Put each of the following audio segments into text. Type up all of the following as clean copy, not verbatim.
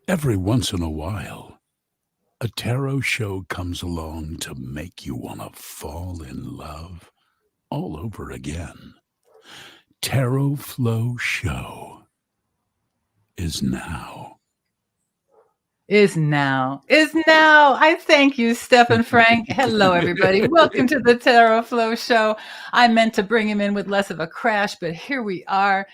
Every once in a while, a tarot show comes along to make you want to fall in love all over again. Tarot Flow Show is now. Is now. I thank you, STEPHAN Frank. Hello, everybody. Welcome to the Tarot Flow Show. I meant to bring him in with less of a crash, but here we are.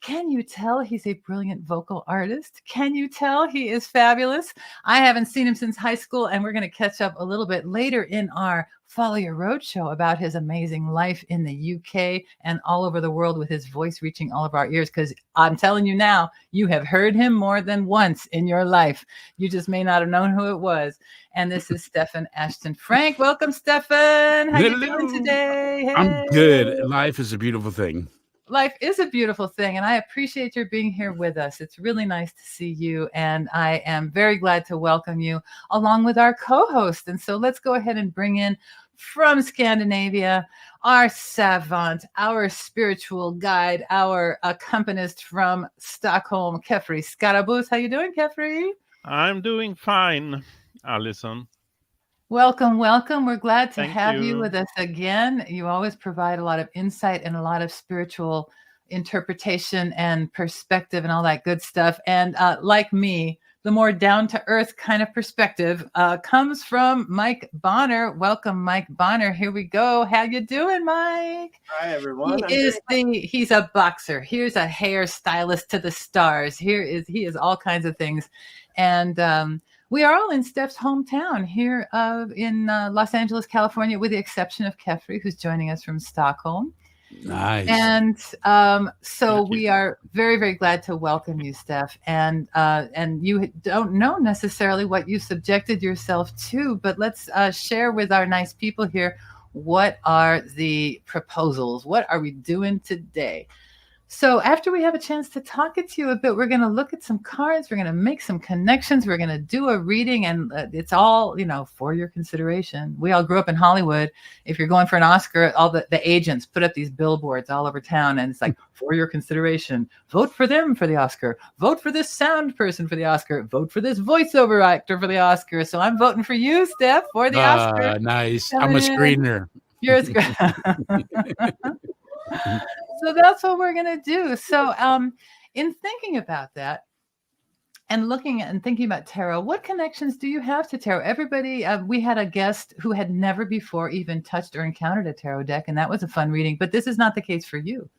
Can you tell he's a brilliant vocal artist? Can you tell he is fabulous? I haven't seen him since high school, and we're going to catch up a little bit later in our Follow Your Road show about his amazing life in the UK and all over the world with his voice reaching all of our ears. Because I'm telling you now, you have heard him more than once in your life. You just may not have known who it was. And this is STEFAN ASHTON FRANK. Welcome, STEPHAN. How you doing today? Hey. I'm good. Life is a beautiful thing. Life is a beautiful thing, and I appreciate your being here with us. It's really nice to see you, and I am very glad to welcome you along with our co-host. And so let's go ahead and bring in from Scandinavia, our savant, our spiritual guide, our accompanist from Stockholm, Kefri Skarabus. How you doing, Kefri? I'm doing fine, Alison. Welcome, welcome. We're glad to have you with us again. You always provide a lot of insight and a lot of spiritual interpretation and perspective and all that good stuff. And like me, the more down-to-earth kind of perspective comes from Mike Bonner. Welcome, Mike Bonner. Here we go. How you doing, Mike? Hi, everyone. He's a boxer. Here's a hairstylist to the stars. He is all kinds of things. And we are all in Steph's hometown here in Los Angeles, California, with the exception of Kefri, who's joining us from Stockholm. Nice. And so we are very, very glad to welcome you, Steph. And you don't know necessarily what you subjected yourself to, but let's share with our nice people here, what are the proposals? What are we doing today? So after we have a chance to talk to you a bit, we're going to look at some cards. We're going to make some connections. We're going to do a reading, and it's all, for your consideration. We all grew up in Hollywood. If you're going for an Oscar, all the agents put up these billboards all over town, and it's like, for your consideration, vote for them for the Oscar. Vote for this sound person for the Oscar. Vote for this voiceover actor for the Oscar. So I'm voting for you, Steph, for the Oscar. Nice. I'm a screener. You're a screener. So that's what we're going to do. So in thinking about that and looking at and thinking about tarot, what connections do you have to tarot? Everybody, we had a guest who had never before even touched or encountered a tarot deck, and that was a fun reading. But this is not the case for you.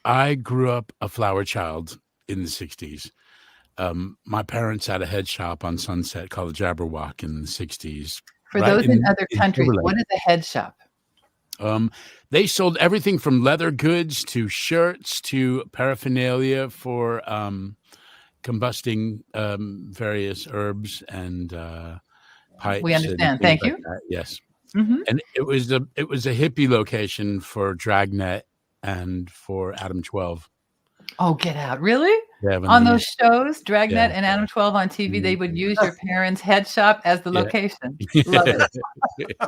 I grew up a flower child in the 60s. My parents had a head shop on Sunset called the Jabberwock in the 60s. For those in other countries, what is a head shop? They sold everything from leather goods to shirts to paraphernalia for combusting various herbs and pipes. We understand. Thank you. Yes. Mm-hmm. And it was a hippie location for Dragnet and for Adam 12. Oh, get out. Really? Yeah, on those shows, Dragnet and Adam 12 on TV, they would use your parents' head shop as the location. Love it.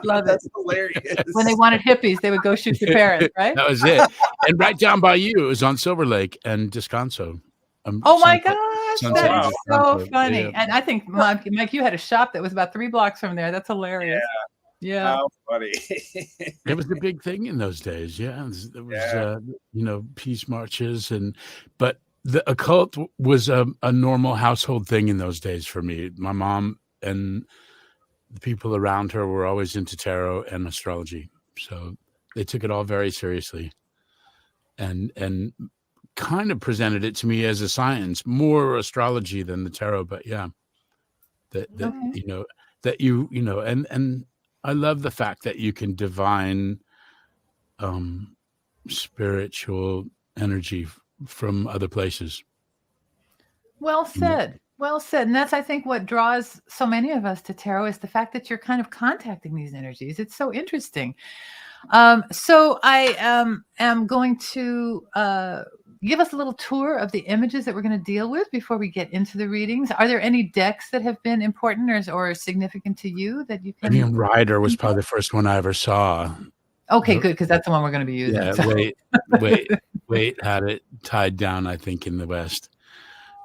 Love it. That's hilarious. When they wanted hippies, they would go shoot your parents, right? That was it. And right down by you, it was on Silver Lake and Descanso. Oh my gosh, that is so funny. Yeah. And I think, Mike, you had a shop that was about 3 blocks from there. That's hilarious. Yeah. How funny. It was a big thing in those days. Yeah. There was, peace marches but the occult was a normal household thing in those days for me. My mom and the people around her were always into tarot and astrology. So they took it all very seriously and kind of presented it to me as a science, more astrology than the tarot, but and I love the fact that you can divine spiritual energy from other places. Well said. Well said. And that's, I think, what draws so many of us to tarot is the fact that you're kind of contacting these energies. It's so interesting. So I am going to give us a little tour of the images that we're going to deal with before we get into the readings. Are there any decks that have been important or significant to you that you can? I mean, Rider was probably the first one I ever saw. Okay, good, because that's the one we're going to be using. Yeah, Wait had it tied down, I think, in the West.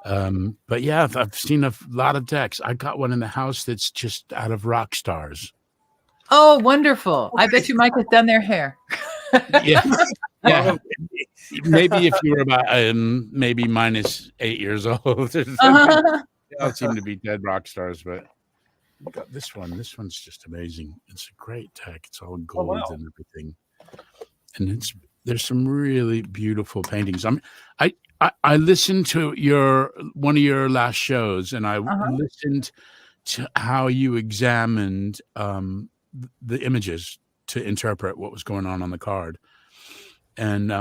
But yeah, I've seen a lot of decks. I got one in the house that's just out of rock stars. Oh, wonderful. I bet you Mike has done their hair. Yeah. Yeah. Maybe if you were about maybe minus 8 years old or something. They all seem to be dead rock stars, but you got this one. This one's just amazing. It's a great deck. It's all gold and everything. And there's some really beautiful paintings. I listened to one of your last shows, and I listened to how you examined the images to interpret what was going on the card. And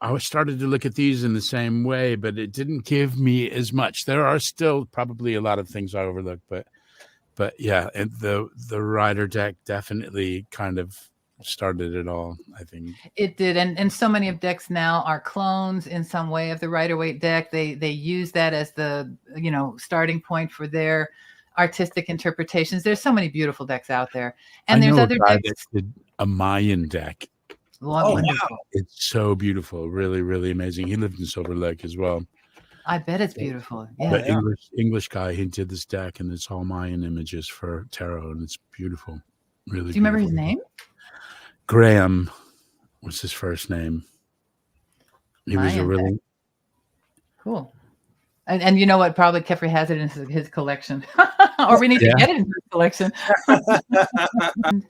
I started to look at these in the same way, but it didn't give me as much. There are still probably a lot of things I overlooked, but yeah, and the Rider deck definitely kind of started it all, I think. It did, and so many of decks now are clones in some way of the Rider-Waite deck. They use that as the starting point for their artistic interpretations. There's so many beautiful decks out there, and there's other decks. That did a Mayan deck. Wow. It's so beautiful, really, really amazing. He lived in Silver Lake as well. I bet it's beautiful. Yeah. But English guy, he did this deck, and it's all Mayan images for tarot, and it's beautiful. Really. Do you remember his name? Graham was his first name. He was a really cool. And you know what? Probably Kefri has it in his collection, or we need to get it in his collection.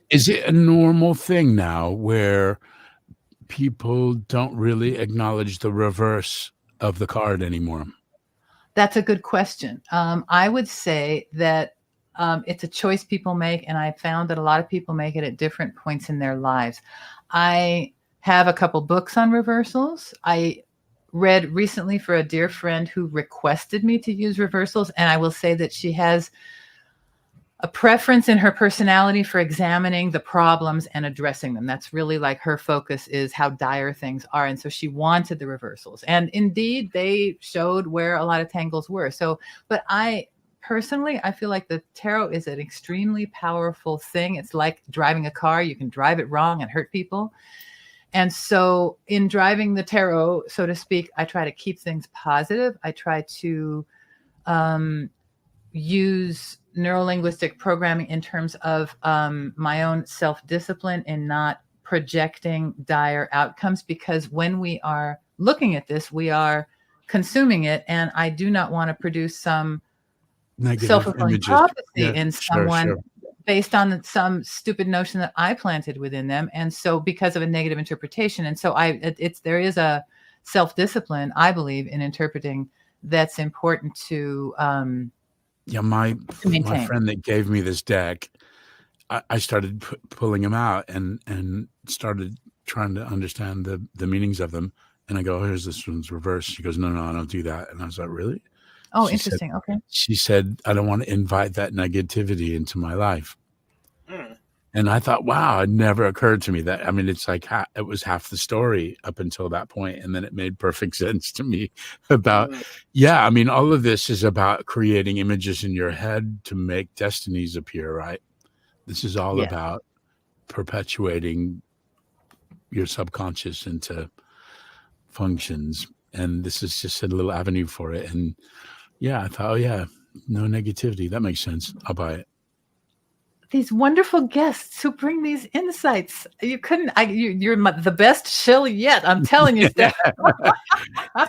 Is it a normal thing now where people don't really acknowledge the reverse of the card anymore? That's a good question. I would say that it's a choice people make, and I found that a lot of people make it at different points in their lives. I have a couple books on reversals. I read recently for a dear friend who requested me to use reversals, and I will say that she has a preference in her personality for examining the problems and addressing them. That's really like her focus, is how dire things are. And so she wanted the reversals. And indeed, they showed where a lot of tangles were. But personally, I feel like the tarot is an extremely powerful thing. It's like driving a car. You can drive it wrong and hurt people. And so in driving the tarot, so to speak, I try to keep things positive. I try to use neurolinguistic programming in terms of my own self-discipline and not projecting dire outcomes, because when we are looking at this, we are consuming it. And I do not want to produce some self-fulfilling prophecy in someone based on some stupid notion that I planted within them. And so because of a negative interpretation. And so there is a self-discipline, I believe, in interpreting that's important to my friend that gave me this deck, I started pulling them out and started trying to understand the meanings of them. And I go, oh, here's this one's reverse. She goes, no, I don't do that. And I was like, really? Oh, interesting. Okay. She said, I don't want to invite that negativity into my life. And I thought, wow, it never occurred to me that, I mean, it's like it was half the story up until that point. And then it made perfect sense to me about, I mean, all of this is about creating images in your head to make destinies appear, right? This is all about perpetuating your subconscious into functions. And this is just a little avenue for it. And I thought, no negativity. That makes sense. I'll buy it. These wonderful guests who bring these insights. You're the best shill yet. I'm telling you, Steph.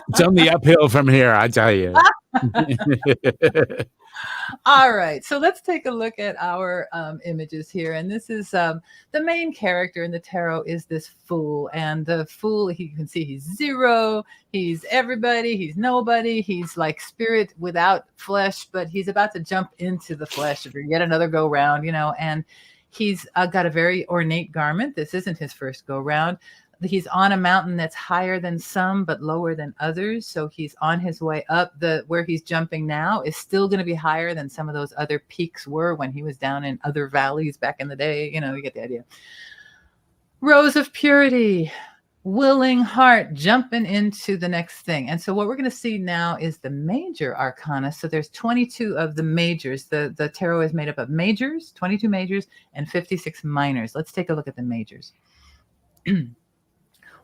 It's only uphill from here, I tell you. All right. So let's take a look at our images here. And this is the main character in the tarot is this fool. And the fool, you can see he's zero. He's everybody. He's nobody. He's like spirit without flesh, but he's about to jump into the flesh for yet another go round, and he's got a very ornate garment. This isn't his first go round. He's on a mountain that's higher than some, but lower than others. So he's on his way up. Where he's jumping now is still going to be higher than some of those other peaks were when he was down in other valleys back in the day. You get the idea. Rose of purity, willing heart, jumping into the next thing. And so what we're going to see now is the major arcana. So there's 22 of the majors. The tarot is made up of majors, 22 majors, and 56 minors. Let's take a look at the majors.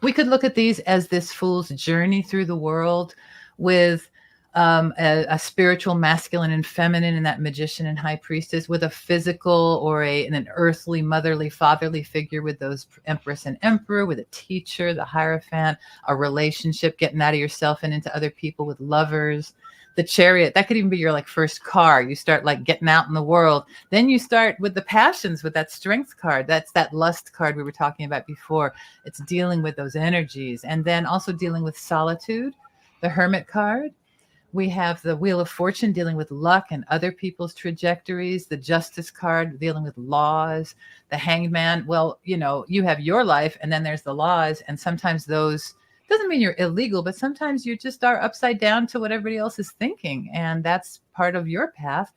We could look at these as this fool's journey through the world with a spiritual masculine and feminine, and that magician and high priestess, with a physical or an earthly, motherly, fatherly figure with those empress and emperor, with a teacher, the hierophant, a relationship, getting out of yourself and into other people with lovers. The chariot, that could even be your like first car. You start like getting out in the world. Then you start with the passions, with that strength card. That's that lust card we were talking about before. It's dealing with those energies, and then also dealing with solitude, the hermit card. We have the Wheel of Fortune, dealing with luck and other people's trajectories. The Justice card, dealing with laws. The Hanged Man, well, you know, you have your life and then there's the laws. And sometimes those, doesn't mean you're illegal, but sometimes you just are upside down to what everybody else is thinking. And that's part of your path.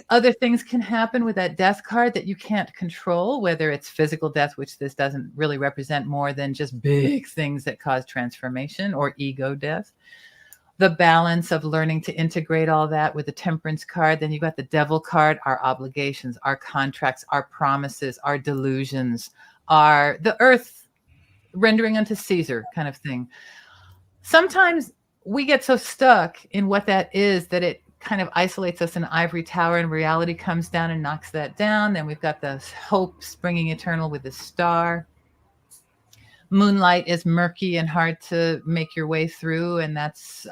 Other things can happen with that Death card that you can't control, whether it's physical death, which this doesn't really represent more than just big things that cause transformation, or ego death. The balance of learning to integrate all that with the Temperance card. Then you've got the Devil card, our obligations, our contracts, our promises, our delusions, the earth rendering unto Caesar kind of thing. Sometimes we get so stuck in what that is that it kind of isolates us in an ivory tower, and reality comes down and knocks that down. Then we've got the hope springing eternal with the Star. Moonlight is murky and hard to make your way through, and that's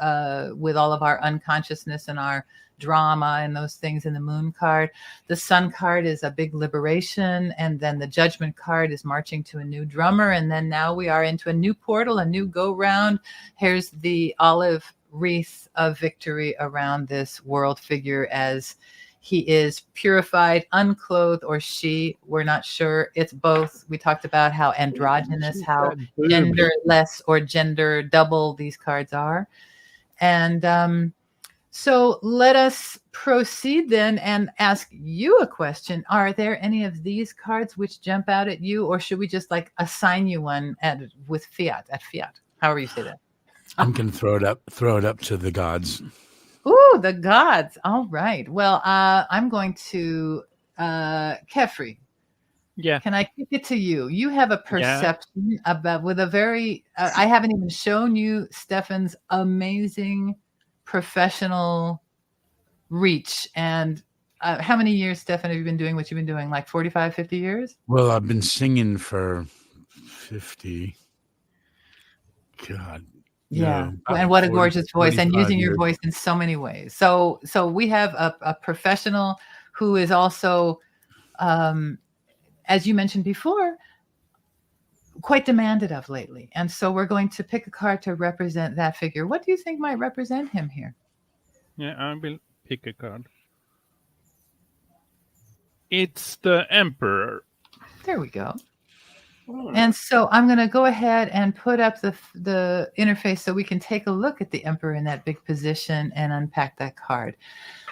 with all of our unconsciousness and our drama and those things in the Moon card. The Sun card is a big liberation, and then the Judgment card is marching to a new drummer, and then now we are into a new portal, a new go-round. Here's the olive wreath of victory around this world figure as he is purified, unclothed, or she, we're not sure. It's both. We talked about how androgynous, how genderless or gender double these cards are. And so let us proceed then and ask you a question. Are there any of these cards which jump out at you, or should we just like assign you one with fiat, at fiat, however you say that? I'm going to throw it up to the gods. Ooh, the gods. All right. Well, I'm going to Kefri. Yeah. Can I kick it to you? You have a perception about with a very I haven't even shown you Stefan's amazing professional reach. And how many years, Stefan, have you been doing what you've been doing? Like 45, 50 years? Well, I've been singing for 50. God. Yeah. And what a gorgeous voice, and using your years. voice in so many ways. So we have a professional who is also, as you mentioned before, quite demanded of lately. And so we're going to pick a card to represent that figure. What do you think might represent him here? Yeah, I will pick a card. It's the Emperor. There we go. And so I'm going to go ahead and put up the interface so we can take a look at the Emperor in that big position and unpack that card.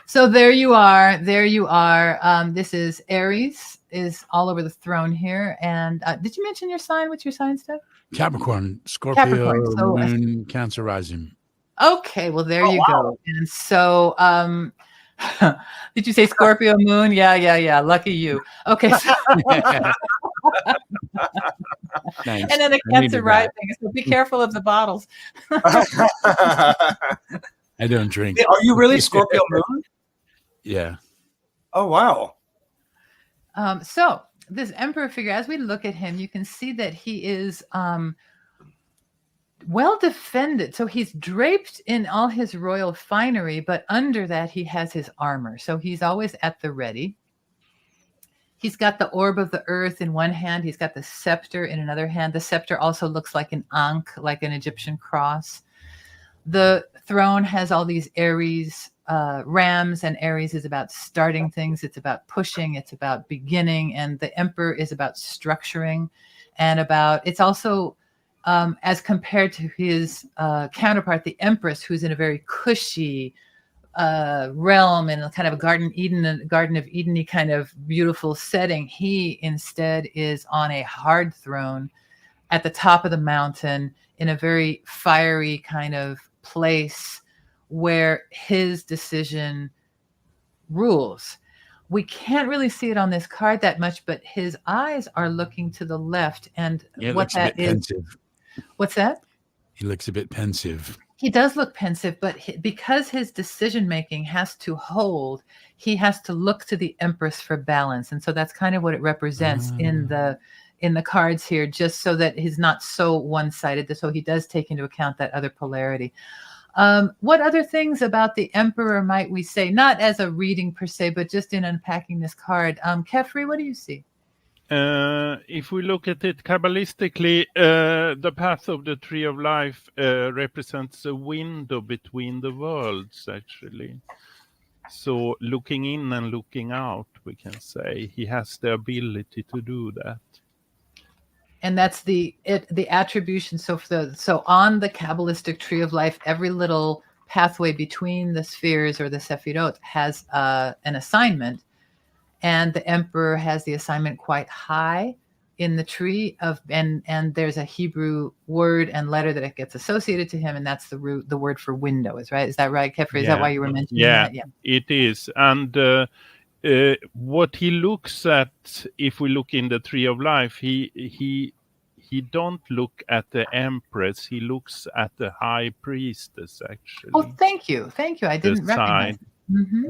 So there you are. There you are. This is Aries, is all over the throne here. And did you mention your sign? What's your sign, Steph? Capricorn, Scorpio, Capricorn. So, Moon, Cancer rising. Okay, well, there you go. And so did you say Scorpio Moon? Yeah. Lucky you. Okay. So Thanks. And then a Cancer rising. So be careful of the bottles. I don't drink. Are you really Scorpio Moon? Yeah. Oh, wow. So this Emperor figure, as we look at him, you can see that he is well defended. So he's draped in all his royal finery, but under that he has his armor. So he's always at the ready. He's got the orb of the earth in one hand. He's got the scepter in another hand. The scepter also looks like an ankh, like an Egyptian cross. The throne has all these Aries rams, and Aries is about starting things. It's about pushing. It's about beginning. And the Emperor is about structuring, and it's also, as compared to his counterpart, the Empress, who's in a very cushy realm in a kind of a Garden of Eden-y kind of beautiful setting. He instead is on a hard throne at the top of the mountain in a very fiery kind of place where his decision rules. We can't really see it on this card that much, but his eyes are looking to the left. And what that is, pensive. What's that? He looks a bit pensive. He does look pensive, but because his decision making has to hold, he has to look to the Empress for balance, and so that's kind of what it represents in the cards here, just so that he's not so one-sided. So he does take into account that other polarity. What other things about the Emperor might we say, not as a reading per se, but just in unpacking this card? Kefri, what do you see? If we look at it kabbalistically, the path of the tree of life represents a window between the worlds, actually. So looking in and looking out, we can say he has the ability to do that. And that's the attribution. So on the Kabbalistic tree of life, every little pathway between the spheres or the Sephirot has an assignment. And the Emperor has the assignment quite high in the tree and there's a Hebrew word and letter that it gets associated to him, and that's the word for window. Is that right, Kefri? Is that why you were mentioning that? Yeah, it is. And what he looks at, if we look in the tree of life, he don't look at the Empress. He looks at the High Priestess, actually. Oh, thank you. I didn't recognize.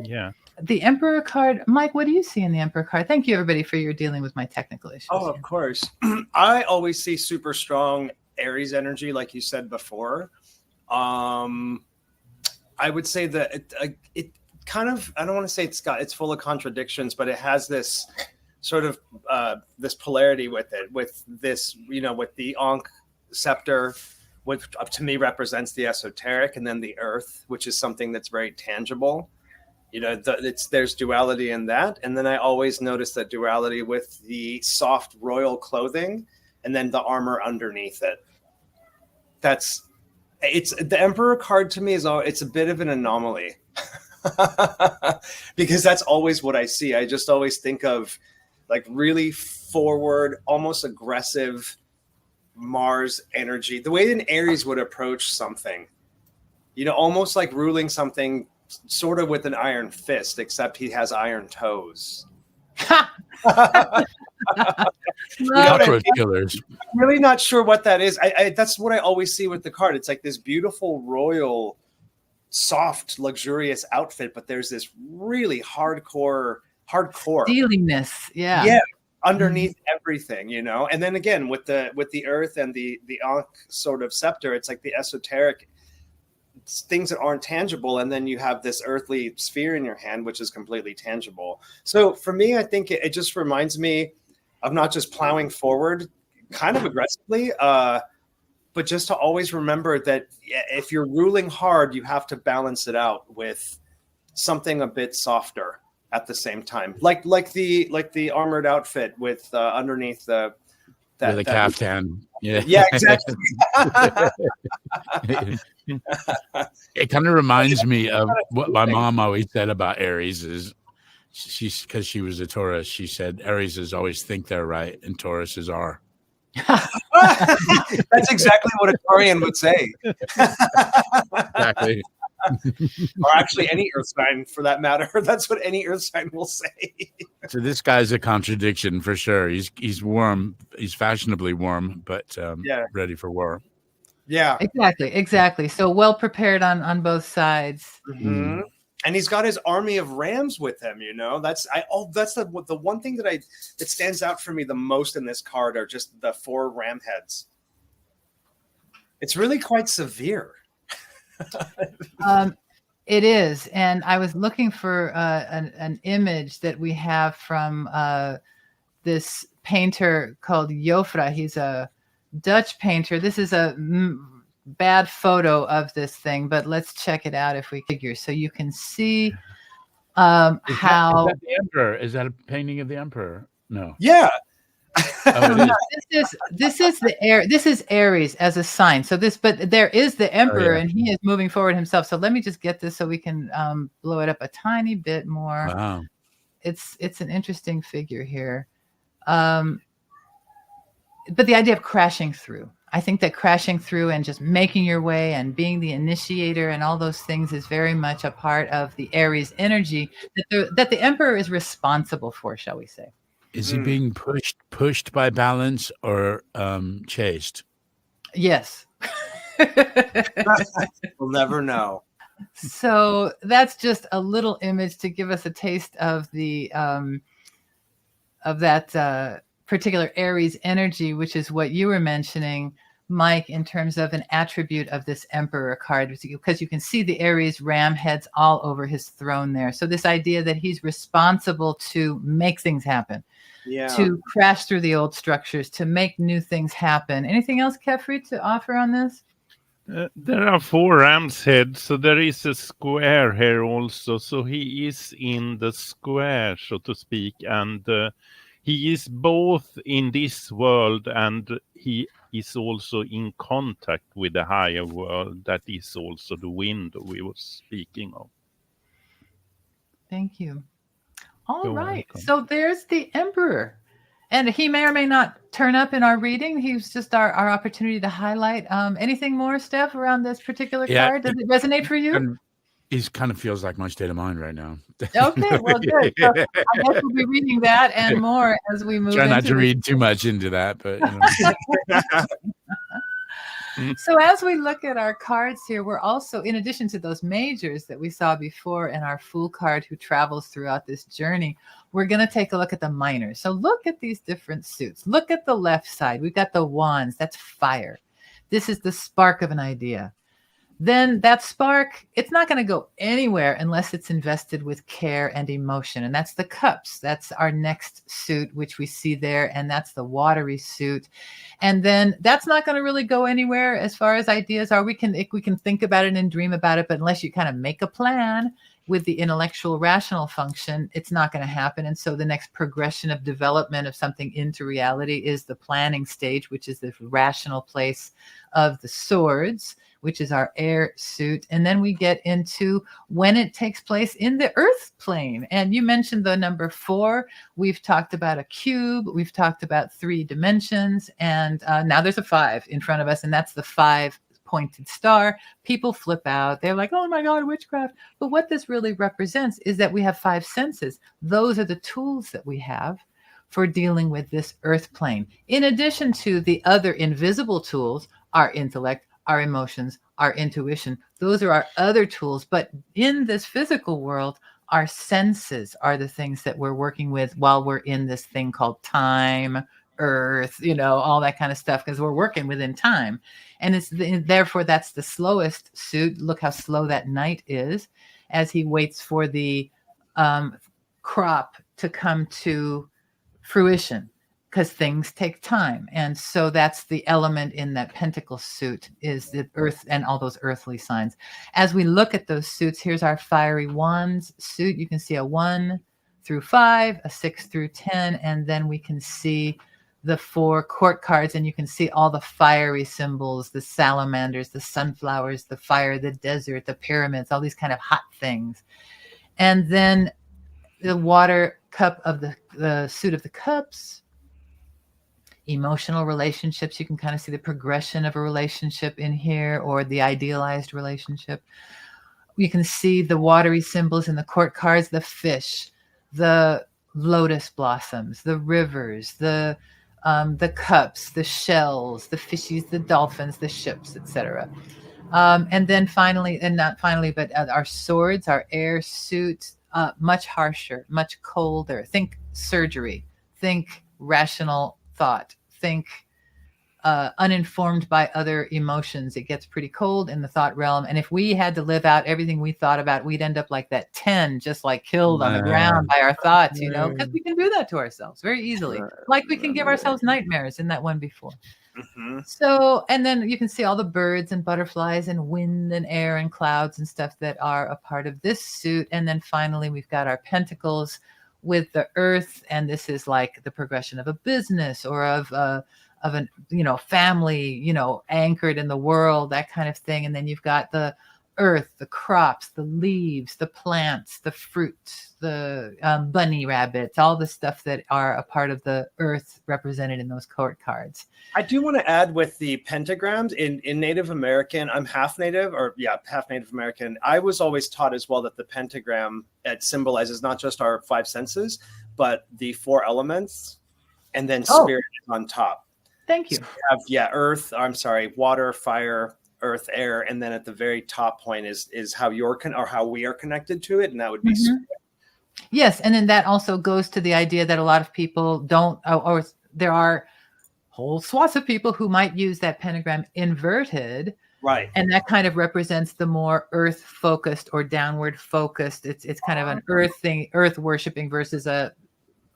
Yeah. The Emperor card. Mike, what do you see in the Emperor card? Thank you, everybody, for your dealing with my technical issues. Oh, of course. I always see super strong Aries energy, like you said before. I would say that it kind of, I don't want to say it's full of contradictions, but it has this sort of this polarity with it, with this, with the Ankh scepter, which to me represents the esoteric, and then the earth, which is something that's very tangible. There's duality in that. And then I always notice that duality with the soft royal clothing and then the armor underneath it. It's the Emperor card to me it's a bit of an anomaly because that's always what I see. I just always think of like really forward, almost aggressive Mars energy, the way an Aries would approach something, almost like ruling something sort of with an iron fist, except he has iron toes. Cockroach killers. I'm really not sure what that is. That's what I always see with the card. It's like this beautiful, royal, soft, luxurious outfit, but there's this really hardcore steeliness. Yeah. Underneath everything, and then again with the earth and the Ankh sort of scepter, it's like the esoteric things that aren't tangible, and then you have this earthly sphere in your hand, which is completely tangible. So for me, I think it just reminds me of not just plowing forward kind of aggressively, but just to always remember that if you're ruling hard, you have to balance it out with something a bit softer at the same time, like the armored outfit with underneath the caftan. Yeah, exactly. It kind of reminds me of what my mom always said about Aries. Is because she was a Taurus, she said Aries is always think they're right and Tauruses are. That's exactly what a Taurian would say. Exactly. Or actually any earth sign for that matter. That's what any earth sign will say. So this guy's a contradiction for sure. He's warm. He's fashionably warm, but ready for war. Yeah, exactly. So well prepared on both sides. Mm-hmm. And he's got his army of rams with him. That's the one thing that stands out for me the most in this card are just the 4 ram heads. It's really quite severe. It is, and I was looking for an image that we have from this painter called Jofra. He's a Dutch painter. This is a bad photo of this thing, but let's check it out if we figure. So you can see how is that the Emperor? Is that a painting of the Emperor? No. Yeah. This is Aries as a sign. So but there is the Emperor, and he is moving forward himself. So let me just get this so we can blow it up a tiny bit more. Wow. It's an interesting figure here. But the idea of crashing through, I think that crashing through and just making your way and being the initiator and all those things is very much a part of the Aries energy that the Emperor is responsible for, shall we say. Is he being pushed by balance or chased? Yes. We'll never know. So that's just a little image to give us a taste of the of that particular Aries energy, which is what you were mentioning, Mike, in terms of an attribute of this Emperor card, because you can see the Aries ram heads all over his throne there. So this idea that he's responsible to make things happen, to crash through the old structures, to make new things happen. Anything else, Kefri, to offer on this? There are 4 ram's heads, so there is a square here also. So he is in the square, so to speak, and he is both in this world and he is also in contact with the higher world. That is also the window we were speaking of. Thank you. All You're right. welcome. So there's the Emperor. And he may or may not turn up in our reading. He's just our opportunity to highlight. Anything more, Steph, around this particular card? Does it resonate for you? He kind of feels like my state of mind right now. Okay, well, good. So I guess we'll be reading that and more as we move. Try not to read too much into that, but So as we look at our cards here, we're also, in addition to those majors that we saw before and our Fool card who travels throughout this journey, we're going to take a look at the minors. So look at these different suits. Look at the left side. We've got the wands. That's fire. This is the spark of an idea. Then that spark, it's not going to go anywhere unless it's invested with care and emotion. And that's the cups. That's our next suit, which we see there. And that's the watery suit. And then that's not going to really go anywhere as far as ideas are. We can think about it and dream about it, but unless you kind of make a plan with the intellectual rational function, it's not going to happen. And so the next progression of development of something into reality is the planning stage, which is the rational place of the swords, which is our air suit. And then we get into when it takes place in the earth plane. And you mentioned the number 4. We've talked about a cube. We've talked about 3 dimensions. And now there's a 5 in front of us. And that's the 5-pointed star. People flip out. They're like, oh my God, witchcraft. But what this really represents is that we have 5 senses. Those are the tools that we have for dealing with this earth plane. In addition to the other invisible tools, our intellect, our emotions, our intuition, those are our other tools. But in this physical world, our senses are the things that we're working with while we're in this thing called time, earth, all that kind of stuff, because we're working within time. And therefore that's the slowest suit. Look how slow that knight is as he waits for the crop to come to fruition, because things take time. And so that's the element in that pentacle suit, is the earth and all those earthly signs. As we look at those suits, here's our fiery wands suit. You can see a 1 through 5, a 6 through 10, and then we can see the 4 court cards, and you can see all the fiery symbols, the salamanders, the sunflowers, the fire, the desert, the pyramids, all these kind of hot things. And then the water cup of the suit of the cups, emotional relationships. You can kind of see the progression of a relationship in here, or the idealized relationship. You can see the watery symbols in the court cards, the fish, the lotus blossoms, the rivers, the cups, the shells, the fishies, the dolphins, the ships, etc. And then finally, and not finally, but our swords, our air suits, much harsher, much colder. Think surgery, think rational thought, think uninformed by other emotions. It gets pretty cold in the thought realm. And if we had to live out everything we thought about, we'd end up like that 10, just like killed on the ground by our thoughts, because we can do that to ourselves very easily. Like we can give ourselves nightmares in that one before. Mm-hmm. So, and then you can see all the birds and butterflies and wind and air and clouds and stuff that are a part of this suit. And then finally, we've got our pentacles with the earth. And this is like the progression of a business or of a family, anchored in the world, that kind of thing. And then you've got the earth, the crops, the leaves, the plants, the fruit, the bunny rabbits, all the stuff that are a part of the earth represented in those court cards. I do want to add with the pentagrams in Native American, I'm half Native American. I was always taught as well that the pentagram, it symbolizes not just our 5 senses, but the 4 elements, and then spirit is on top. Thank you. So we have, water, fire, earth, air, and then at the very top point is how how we are connected to it, and that would be Yes, and then that also goes to the idea that a lot of people don't, or there are whole swaths of people who might use that pentagram inverted, right, and that kind of represents the more earth focused or downward focused. It's kind of an earth thing, earth worshiping versus a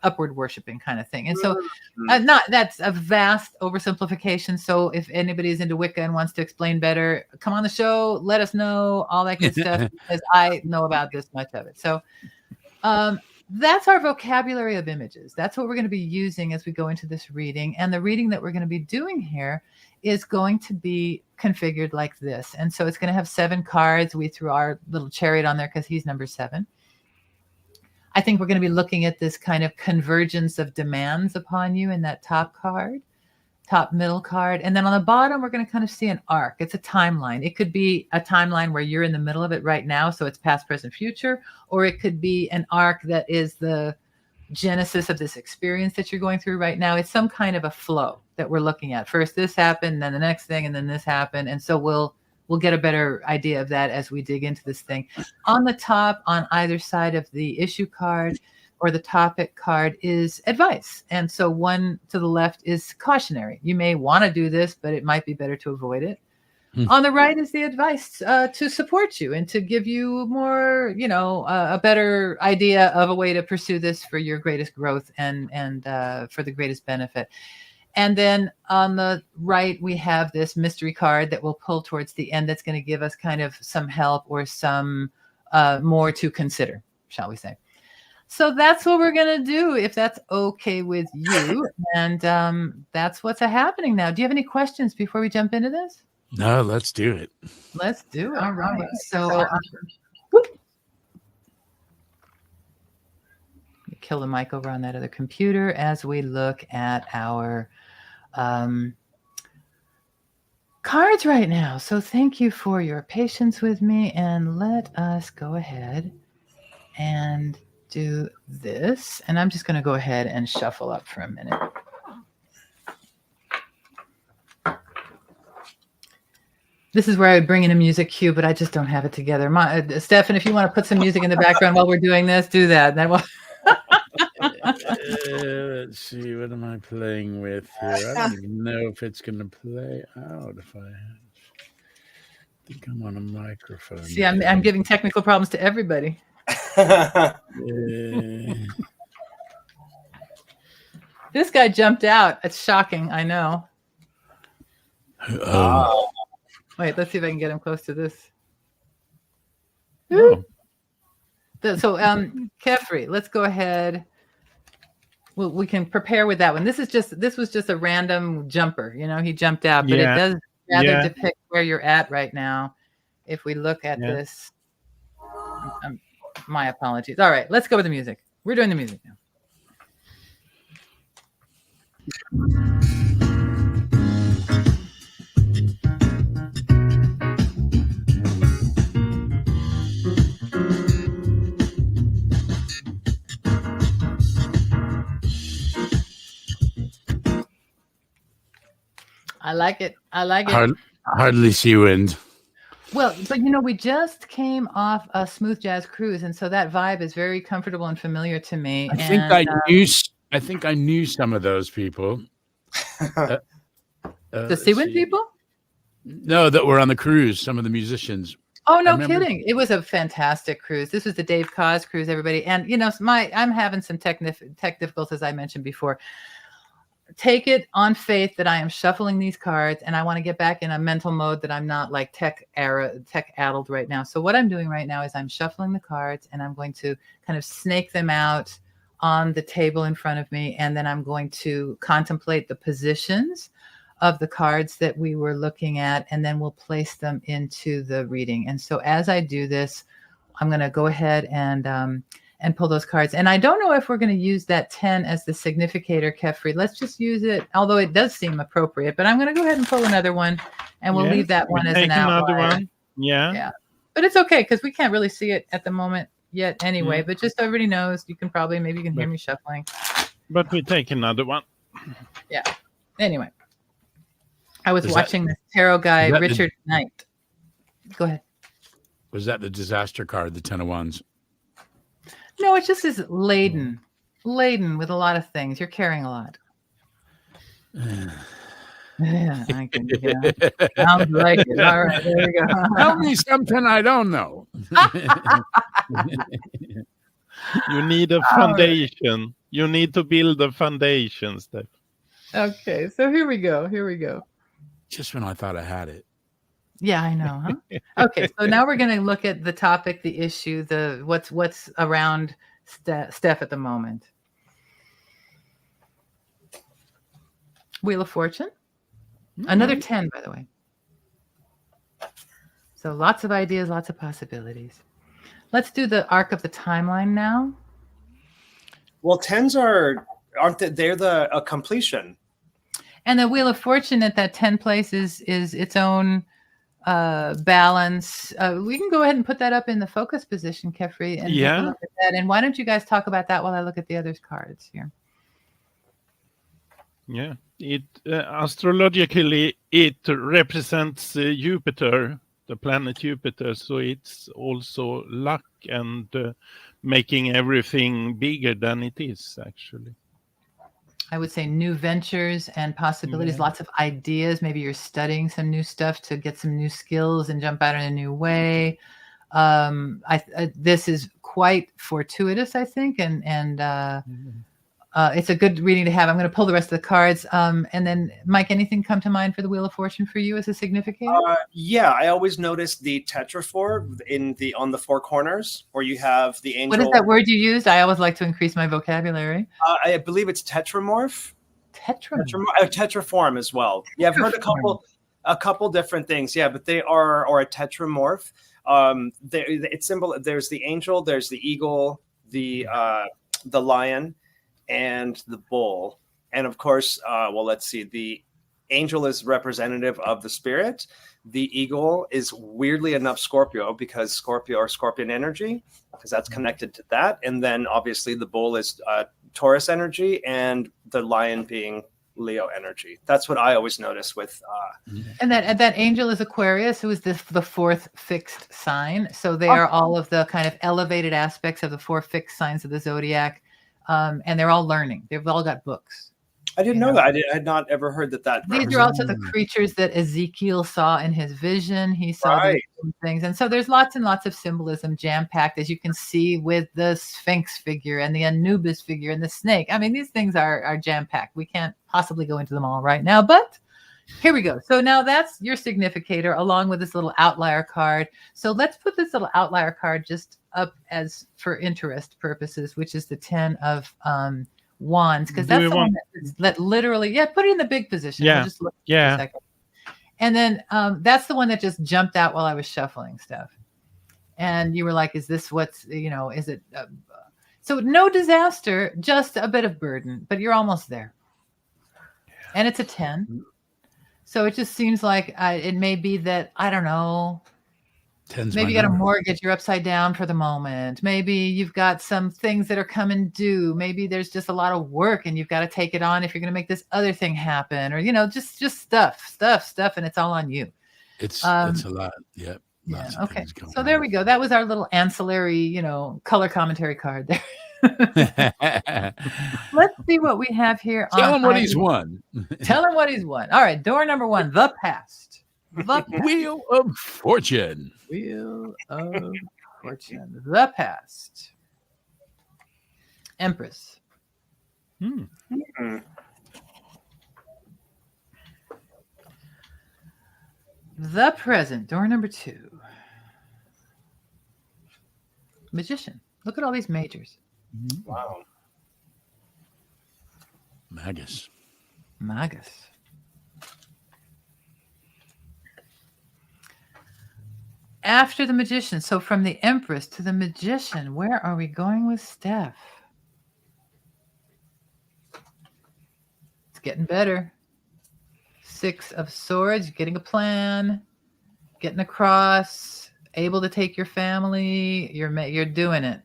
upward worshiping kind of thing. And so that's a vast oversimplification. So if anybody is into Wicca and wants to explain better, come on the show, let us know, all that good stuff, because I know about this much of it. So that's our vocabulary of images. That's what we're going to be using as we go into this reading. And the reading that we're going to be doing here is going to be configured like this. And so it's going to have 7 cards. We threw our little chariot on there because he's number 7. I think we're going to be looking at this kind of convergence of demands upon you in that top card, top middle card. And then on the bottom, we're going to kind of see an arc. It's a timeline. It could be a timeline where you're in the middle of it right now, so it's past, present, future, or it could be an arc that is the genesis of this experience that you're going through right now. It's some kind of a flow that we're looking at. First this happened, then the next thing, and then this happened. And so we'll get a better idea of that as we dig into this thing. On the top, on either side of the issue card or the topic card is advice. And so one to the left is cautionary. You may want to do this, but it might be better to avoid it. On the right is the advice to support you and to give you more, a better idea of a way to pursue this for your greatest growth and for the greatest benefit. And then on the right, we have this mystery card that we'll pull towards the end that's going to give us kind of some help or some more to consider, shall we say. So that's what we're going to do, if that's okay with you. And that's what's happening now. Do you have any questions before we jump into this? No, let's do it. Let's do it. All right. So kill the mic over on that other computer as we look at our cards right now. So thank you for your patience with me, and let us go ahead and do this. And I'm just going to go ahead and shuffle up for a minute. This is where I would bring in a music cue, but I just don't have it together. Stefan, if you want to put some music in the background while we're doing this, do that. Then we'll let's see, what am I playing with here? I don't even know if it's going to play out. I think I'm on a microphone. See, I'm giving technical problems to everybody. This guy jumped out. It's shocking. I know. Wait, let's see if I can get him close to this. So, Kefri, let's go ahead. Well, we can prepare with that one. This was just a random jumper. He jumped out, but it does rather depict where you're at right now. If we look at this, my apologies. All right, let's go with the music. We're doing the music now. I like it. Hardly see wind. Well, but we just came off a smooth jazz cruise, and so that vibe is very comfortable and familiar to me. I think I knew some of those people. The sea wind people? No, that were on the cruise. Some of the musicians. Oh, no kidding! It was a fantastic cruise. This was the Dave Cause cruise, everybody, and I'm having some tech difficulties, as I mentioned before. Take it on faith that I am shuffling these cards, and I want to get back in a mental mode that I'm not like tech addled right now. So what I'm doing right now is I'm shuffling the cards, and I'm going to kind of snake them out on the table in front of me, and then I'm going to contemplate the positions of the cards that we were looking at, and then we'll place them into the reading. And so as I do this, I'm going to go ahead and pull those cards. And I don't know if we're going to use that 10 as the significator, Kefri. Let's just use it, although it does seem appropriate. But I'm going to go ahead and pull another one, and we'll leave that one as an outlier. Another one. Yeah. But it's okay, because we can't really see it at the moment yet anyway. But just so everybody knows, maybe you can hear me shuffling. But we take another one. Yeah. Anyway. I was watching this tarot guy, Richard Knight. Go ahead. Was that the disaster card, the 10 of Wands? No, it just is laden with a lot of things. You're carrying a lot. Yeah, I can. Yeah. Sounds like it. All right, there we go. Tell me something I don't know. You need a foundation. Right. You need to build a foundation, Steph. Okay, so here we go. Just when I thought I had it. Yeah, I know. Huh? Okay, so now we're going to look at the topic, the issue, the what's around Steph at the moment. Wheel of Fortune. Another 10, by the way. So lots of ideas, lots of possibilities. Let's do the arc of the timeline now. Well, 10s aren't they're a completion. And the Wheel of Fortune at that 10 place is its own balance. We can go ahead and put that up in the focus position, Kefri, and take a look at that. And why don't you guys talk about that while I look at the other cards here? Yeah, it astrologically it represents Jupiter, the planet Jupiter, so it's also luck and making everything bigger than it is actually. I would say new ventures and possibilities, lots of ideas. Maybe you're studying some new stuff to get some new skills and jump out in a new way. This is quite fortuitous, I think, and it's a good reading to have. I'm going to pull the rest of the cards. And then, Mike, anything come to mind for the Wheel of Fortune for you as a significator? Yeah, I always notice the tetraphor on the four corners, where you have the angel. What is that word you used? I always like to increase my vocabulary. I believe it's tetramorph. Tetraform as well. Yeah, I've heard a couple different things. Yeah, but they are, or a tetramorph. It's symbol. There's the angel. There's the eagle. The lion. And the bull. And of course, let's see. The angel is representative of the spirit. The eagle is weirdly enough Scorpio, because Scorpion energy, because that's connected to that. And then obviously the bull is Taurus energy, and the lion being Leo energy. That's what I always notice with. And that angel is Aquarius, who is the fourth fixed sign. So they are all of the kind of elevated aspects of the four fixed signs of the zodiac. And they're all learning. They've all got books. I didn't know that. I had not ever heard that. These are also the creatures that Ezekiel saw in his vision. He saw these things. And so there's lots and lots of symbolism jam-packed, as you can see, with the Sphinx figure and the Anubis figure and the snake. I mean, these things are jam-packed. We can't possibly go into them all right now, but here we go. So now that's your significator, along with this little outlier card. So let's put this little outlier card just up as for interest purposes, which is the 10 of wands, because that's the one that literally, put it in the big position. Yeah. We'll just look for a second. And then that's the one that just jumped out while I was shuffling stuff. And you were like, is this what's, is it? So no disaster, just a bit of burden, but you're almost there. And it's a 10. So it just seems like it may be that, I don't know, maybe you got a mortgage, you're upside down for the moment. Maybe you've got some things that are coming due. Maybe there's just a lot of work and you've got to take it on if you're going to make this other thing happen, or, just stuff. And it's all on you. It's a lot. Yep. Yeah. Okay. So there we go. That was our little ancillary, color commentary card there. Let's see what we have here. Tell him what he's won. Tell him what he's won. All right. Door number 1, the past. Wheel of Fortune. Wheel of Fortune. The past. Empress. The present. Door number 2. Magician. Look at all these majors. Wow. Magus. After the magician, so from the Empress to the magician, where are we going with Steph? It's getting better. 6 of Swords, getting a plan, getting across, able to take your family, you're doing it.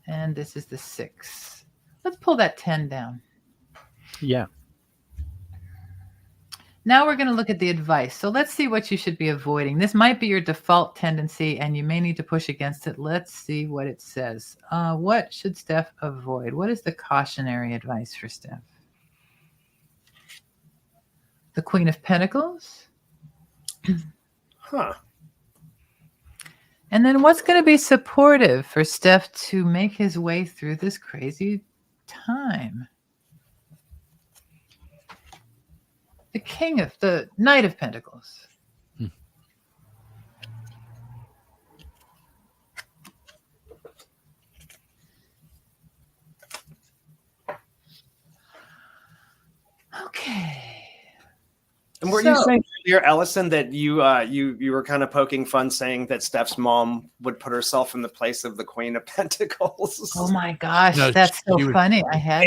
And this is the 6. Let's pull that 10 down. Yeah. Now we're going to look at the advice. So let's see what you should be avoiding. This might be your default tendency, and you may need to push against it. Let's see what it says. What should Steph avoid? What is the cautionary advice for Steph? The Queen of Pentacles. Huh. And then what's going to be supportive for Steph to make his way through this crazy time? The Knight of Pentacles. Okay. And were you saying earlier, Alison, that you were kind of poking fun, saying that Steph's mom would put herself in the place of the Queen of Pentacles? Oh my gosh, No, that's so funny. I had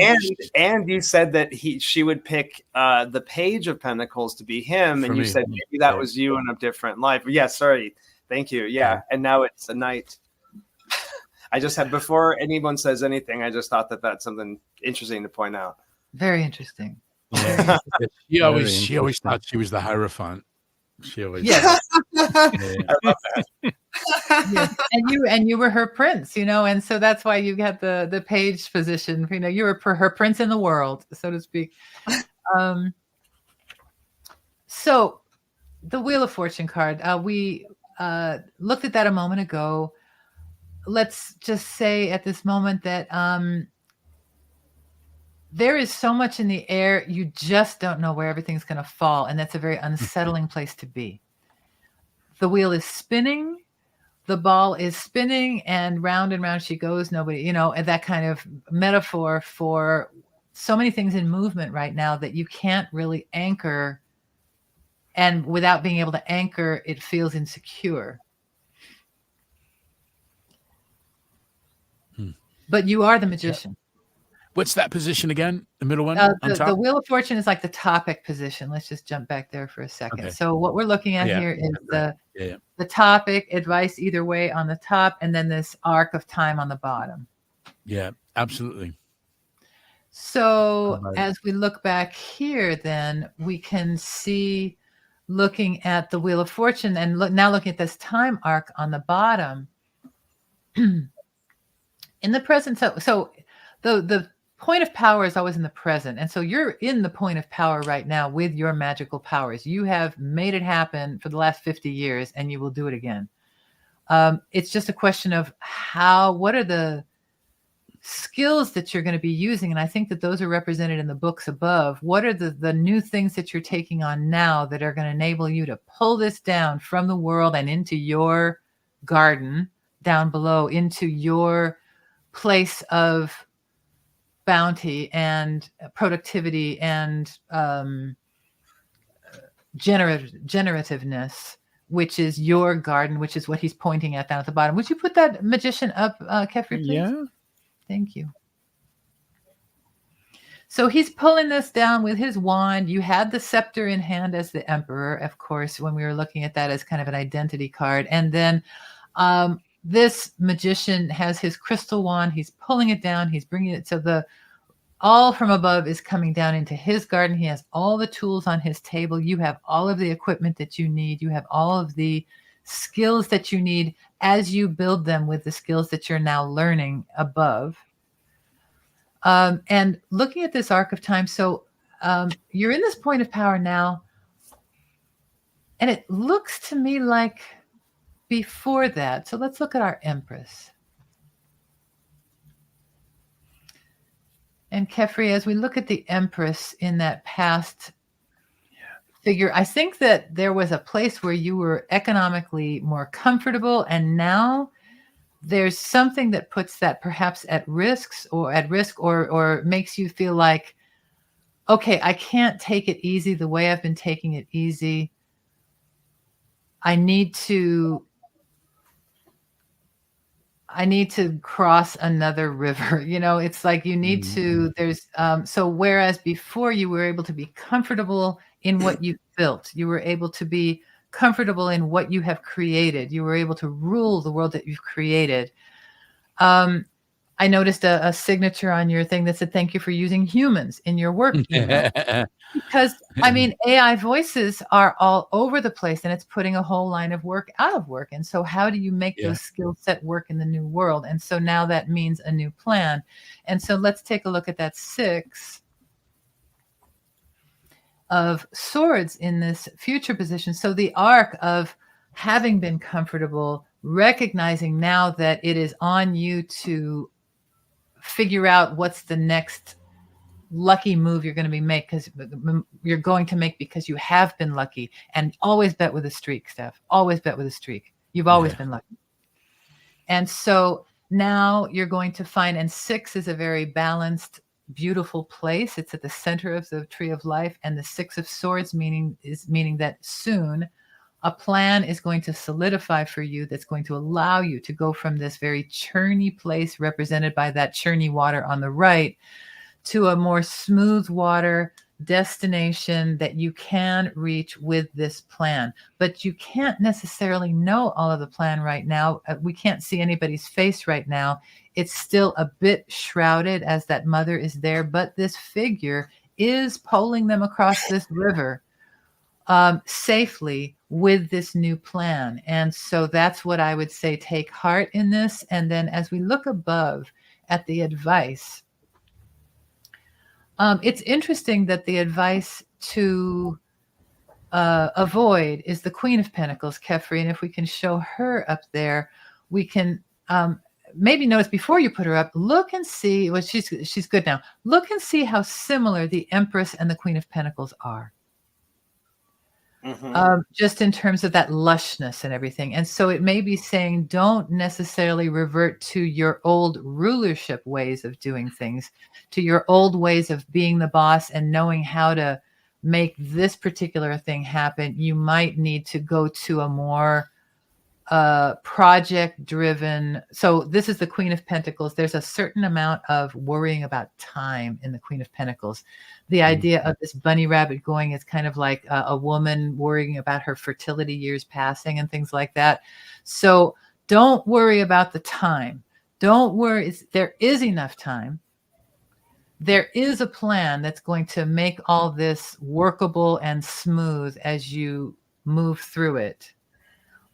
and you said that she would pick the Page of Pentacles to be him, For and you me. said maybe that was you in a different life. Yeah, sorry, thank you. Yeah, and now it's a knight. I just had, before anyone says anything, I just thought that that's something interesting to point out. very interesting. Yeah. She always interesting. thought she was the Hierophant. She always Yes. Yeah. I love that. Yes. And you were her prince, and so that's why you got the page position. You were her prince in the world, so to speak. So the Wheel of Fortune card, we looked at that a moment ago. Let's just say at this moment that there is so much in the air, you just don't know where everything's going to fall, and that's a very unsettling place to be. The wheel is spinning, the ball is spinning, and round she goes. Nobody, and that kind of metaphor for so many things in movement right now that you can't really anchor, and without being able to anchor, it feels insecure. But you are the magician. What's that position again? The middle one? On top? The Wheel of Fortune is like the topic position. Let's just jump back there for a second. Okay. So what we're looking at here is the topic, advice either way on the top, and then this arc of time on the bottom. Yeah, absolutely. So as we look back here, then we can see, looking at the Wheel of Fortune and now looking at this time arc on the bottom. In the present, so the point of power is always in the present. And so you're in the point of power right now with your magical powers. You have made it happen for the last 50 years, and you will do it again. It's just a question of what are the skills that you're going to be using? And I think that those are represented in the books above. What are the new things that you're taking on now that are going to enable you to pull this down from the world and into your garden down below, into your place of bounty and productivity and generativeness, which is your garden, which is what he's pointing at down at the bottom. Would you put that magician up, Kefri, please? Yeah. Thank you. So he's pulling this down with his wand. You had the scepter in hand as the emperor, of course, when we were looking at that as kind of an identity card. And then this magician has his crystal wand. He's pulling it down. He's bringing it. So all from above is coming down into his garden. He has all the tools on his table. You have all of the equipment that you need. You have all of the skills that you need as you build them with the skills that you're now learning above. And looking at this arc of time, so you're in this point of power now, and it looks to me like before that. So let's look at our Empress. And Kefri, as we look at the Empress in that past figure, I think that there was a place where you were economically more comfortable, and now there's something that puts that perhaps at risk or makes you feel like, okay, I can't take it easy the way I've been taking it easy. I need to cross another river. It's like you need to, so whereas before you were able to be comfortable in what you built, you were able to be comfortable in what you have created, you were able to rule the world that you've created. I noticed a signature on your thing that said, "Thank you for using humans in your work email." Because, I mean, AI voices are all over the place, and it's putting a whole line of work out of work. And so how do you make Yeah. those skill set work in the new world? And so now that means a new plan. And so let's take a look at that 6 of swords in this future position. So the arc of having been comfortable, recognizing now that it is on you to figure out what's the next lucky move you're going to be make, because you're going to make, because you have been lucky. And always bet with a streak, Steph. Always bet with a streak. You've always been lucky. And so now you're going to find, and 6 is a very balanced, beautiful place. It's at the center of the tree of life, and the 6 of swords meaning that soon a plan is going to solidify for you that's going to allow you to go from this very churny place represented by that churny water on the right to a more smooth water destination that you can reach with this plan. But you can't necessarily know all of the plan right now. We can't see anybody's face right now. It's still a bit shrouded as that mother is there, but this figure is poling them across this river safely with this new plan. And so that's what I would say, take heart in this. And then as we look above at the advice, it's interesting that the advice to avoid is the Queen of Pentacles, Kefri. And if we can show her up there, we can maybe notice before you put her up, look and see, well, she's good now. Look and see how similar the Empress and the Queen of Pentacles are. Just in terms of that lushness and everything. And so it may be saying, don't necessarily revert to your old rulership ways of doing things, to your old ways of being the boss and knowing how to make this particular thing happen. You might need to go to a more project driven. So this is the Queen of Pentacles. There's a certain amount of worrying about time in the Queen of Pentacles. The idea of this bunny rabbit going is kind of like a woman worrying about her fertility years passing and things like that. So don't worry about the time. Don't worry. There is enough time. There is a plan that's going to make all this workable and smooth as you move through it.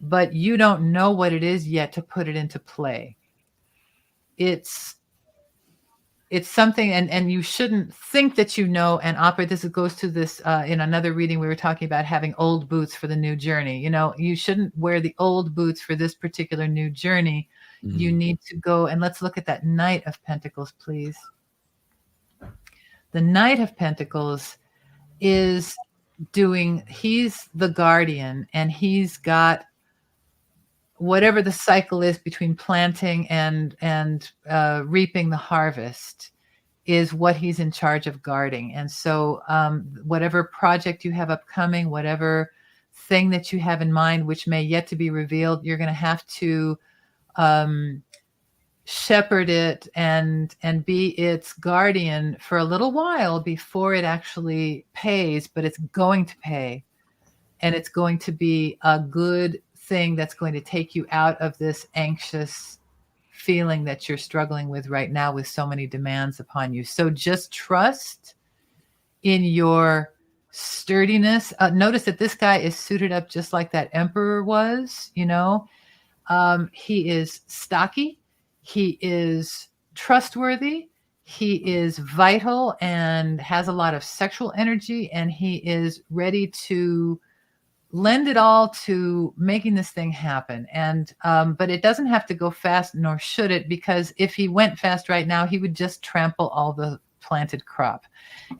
But you don't know what it is yet to put it into play. It's something, and you shouldn't think that you know and operate. This goes to this in another reading we were talking about having old boots for the new journey. You know, you shouldn't wear the old boots for this particular new journey. You need to go, and let's look at that Knight of Pentacles, please. The Knight of Pentacles is he's the guardian, and he's got whatever the cycle is between planting and reaping the harvest is what he's in charge of guarding. And so whatever project you have upcoming, whatever thing that you have in mind, which may yet to be revealed, you're going to have to shepherd it and be its guardian for a little while before it actually pays, but it's going to pay. And it's going to be a good thing that's going to take you out of this anxious feeling that you're struggling with right now with so many demands upon you. So just trust in your sturdiness. Notice that this guy is suited up just like that emperor was, you know. He is stocky. He is trustworthy. He is vital and has a lot of sexual energy, and he is ready to lend it all to making this thing happen. And but it doesn't have to go fast, nor should it, because if he went fast right now, he would just trample all the planted crop.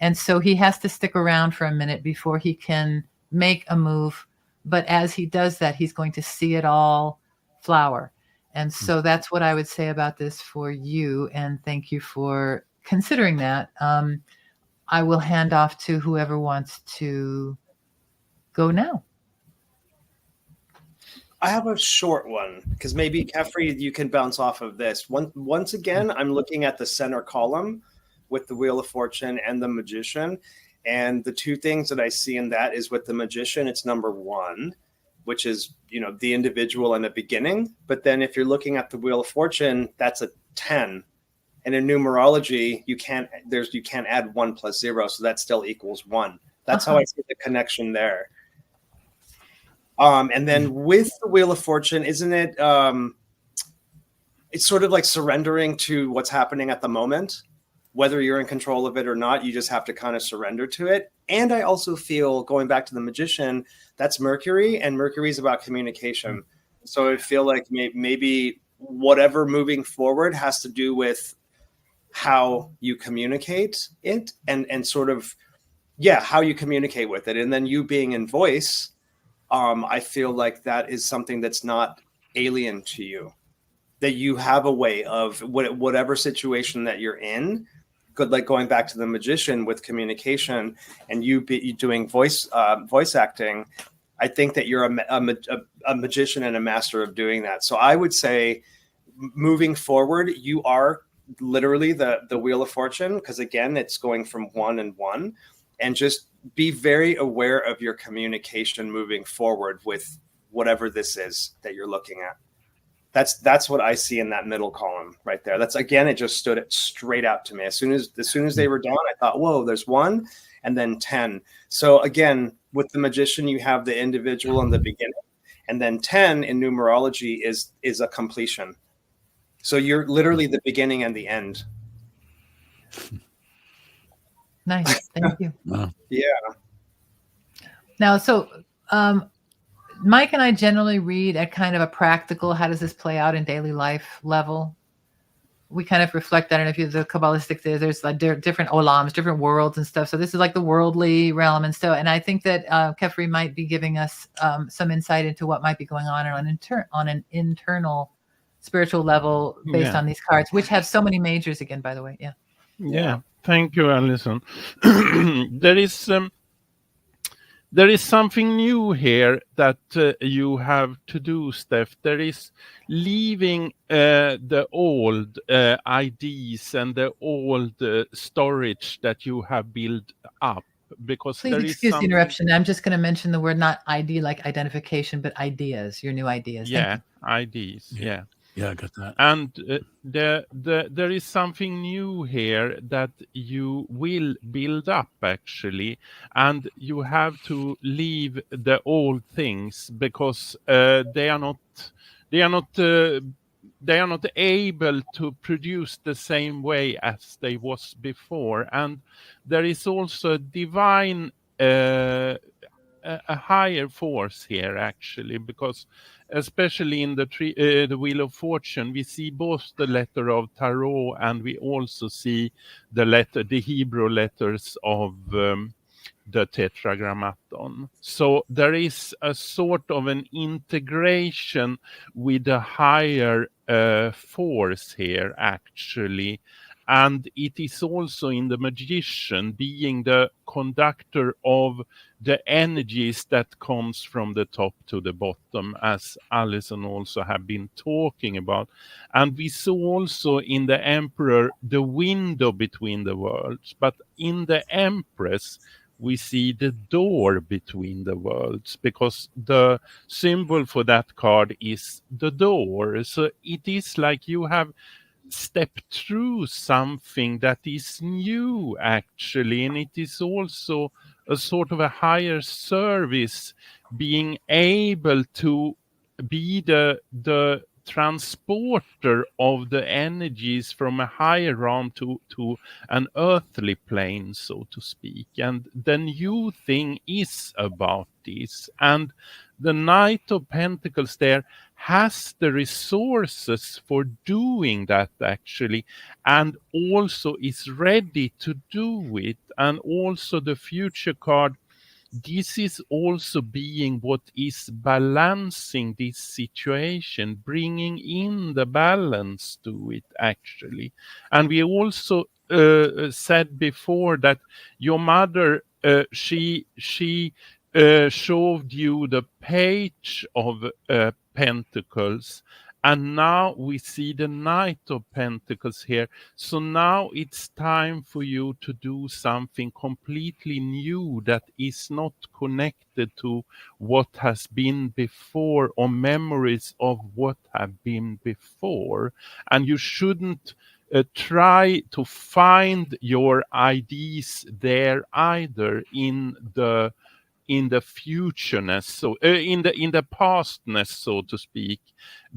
And so he has to stick around for a minute before he can make a move. But as he does that, he's going to see it all flower. And so that's what I would say about this for you. And thank you for considering that. I will hand off to whoever wants to go now. I have a short one because maybe Kefri, you can bounce off of this. Once again, I'm looking at the center column with the Wheel of Fortune and the Magician. And the two things that I see in that is with the Magician, it's number 1, which is, you know, the individual and the beginning. But then if you're looking at the Wheel of Fortune, that's a 10. And in numerology, you can't add 1 plus 0, so that still equals 1. That's how I see the connection there. And then with the Wheel of Fortune, isn't it? It's sort of like surrendering to what's happening at the moment, whether you're in control of it or not. You just have to kind of surrender to it. And I also feel, going back to the Magician, that's Mercury, and Mercury is about communication. So I feel like maybe whatever moving forward has to do with how you communicate it, and sort of, how you communicate with it. And then you being in voice, I feel like that is something that's not alien to you, that you have a way of whatever situation that you're in. Good, like going back to the Magician with communication, and you doing voice acting. I think that you're a magician and a master of doing that. So I would say, moving forward, you are literally the Wheel of Fortune, because again, it's going from 1 and 1, and just be very aware of your communication moving forward with whatever this is that you're looking at. That's what I see in that middle column right there. That's, again, it just stood straight out to me. As soon as they were done, I thought, whoa, there's 1 and then 10. So again, with the Magician, you have the individual in the beginning, and then 10 in numerology is a completion. So you're literally the beginning and the end. Nice. Thank you. Yeah. Now, so Mike and I generally read at kind of a practical, how does this play out in daily life level? We kind of reflect that. And if you the Kabbalistic, there's like different olams, different worlds and stuff. So this is like the worldly realm and stuff. And I think that Kefri might be giving us some insight into what might be going on an internal spiritual level based on these cards, which have so many majors again, by the way. Yeah. Thank you, Alison. There is something new here that you have to do, Steph. There is leaving the old IDs and the old storage that you have built up. Because please excuse the interruption. I'm just going to mention the word, not ID like identification, but ideas, your new ideas. Yeah, IDs. Yeah, I got that. And there is something new here that you will build up, actually, and you have to leave the old things because they are not able to produce the same way as they was before. And there is also divine a higher force here, actually, because especially in the Wheel of Fortune, we see both the letter of Tarot, and we also see the Hebrew letters of the Tetragrammaton. So there is a sort of an integration with a higher force here, actually. And it is also in the Magician being the conductor of the energies that comes from the top to the bottom, as Alison also have been talking about. And we saw also in the Emperor the window between the worlds. But in the Empress, we see the door between the worlds, because the symbol for that card is the door. So it is like you have stepped through something that is new, actually, and it is also a sort of a higher service, being able to be the transporter of the energies from a higher realm to an earthly plane, so to speak. And the new thing is about this. And the Knight of Pentacles there has the resources for doing that, actually, and also is ready to do it. And also the future card, this is also being what is balancing this situation, bringing in the balance to it, actually. And we also said before that your mother, she showed you the Page of Pentacles, and now we see the Knight of Pentacles here. So now it's time for you to do something completely new that is not connected to what has been before or memories of what have been before. And you shouldn't try to find your ideas there either in the futureness, so in the pastness, so to speak,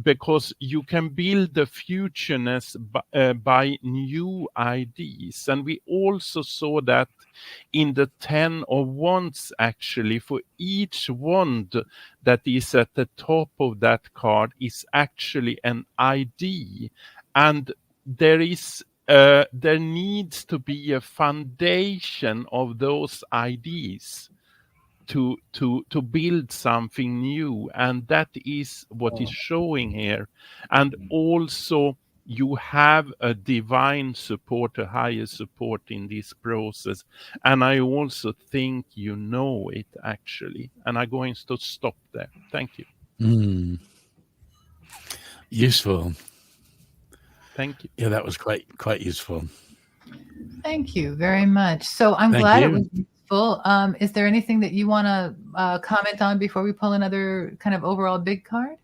because you can build the futureness by new ideas. And we also saw that in the 10 of Wands, actually, for each wand that is at the top of that card is actually an idea, and there needs to be a foundation of those ideas to build something new, and that is what is showing here. And also you have a divine support, a higher support in this process, and I also think you know it, actually. And I'm going to stop there. Thank you. Useful. Thank you. Yeah, that was quite useful. Thank you very much. So I'm glad it was useful. Is there anything that you want to comment on before we pull another kind of overall big card?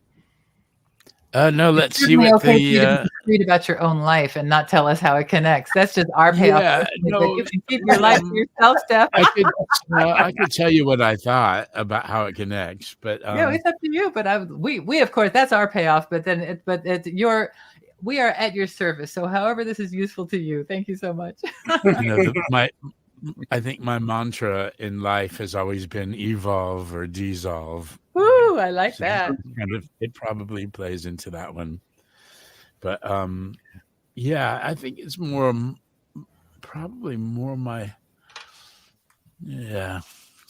No, let's see what okay for you to be discreet about your own life and not tell us how it connects. That's just our payoff. Yeah, no, you can keep your life to yourself, Steph. I could tell you what I thought about how it connects, but yeah, it's up to you. But we of course, that's our payoff. But then we are at your service. So however this is useful to you, thank you so much. I think my mantra in life has always been evolve or dissolve. Ooh, I like that. It probably plays into that one. But yeah, I think it's probably more my, yeah,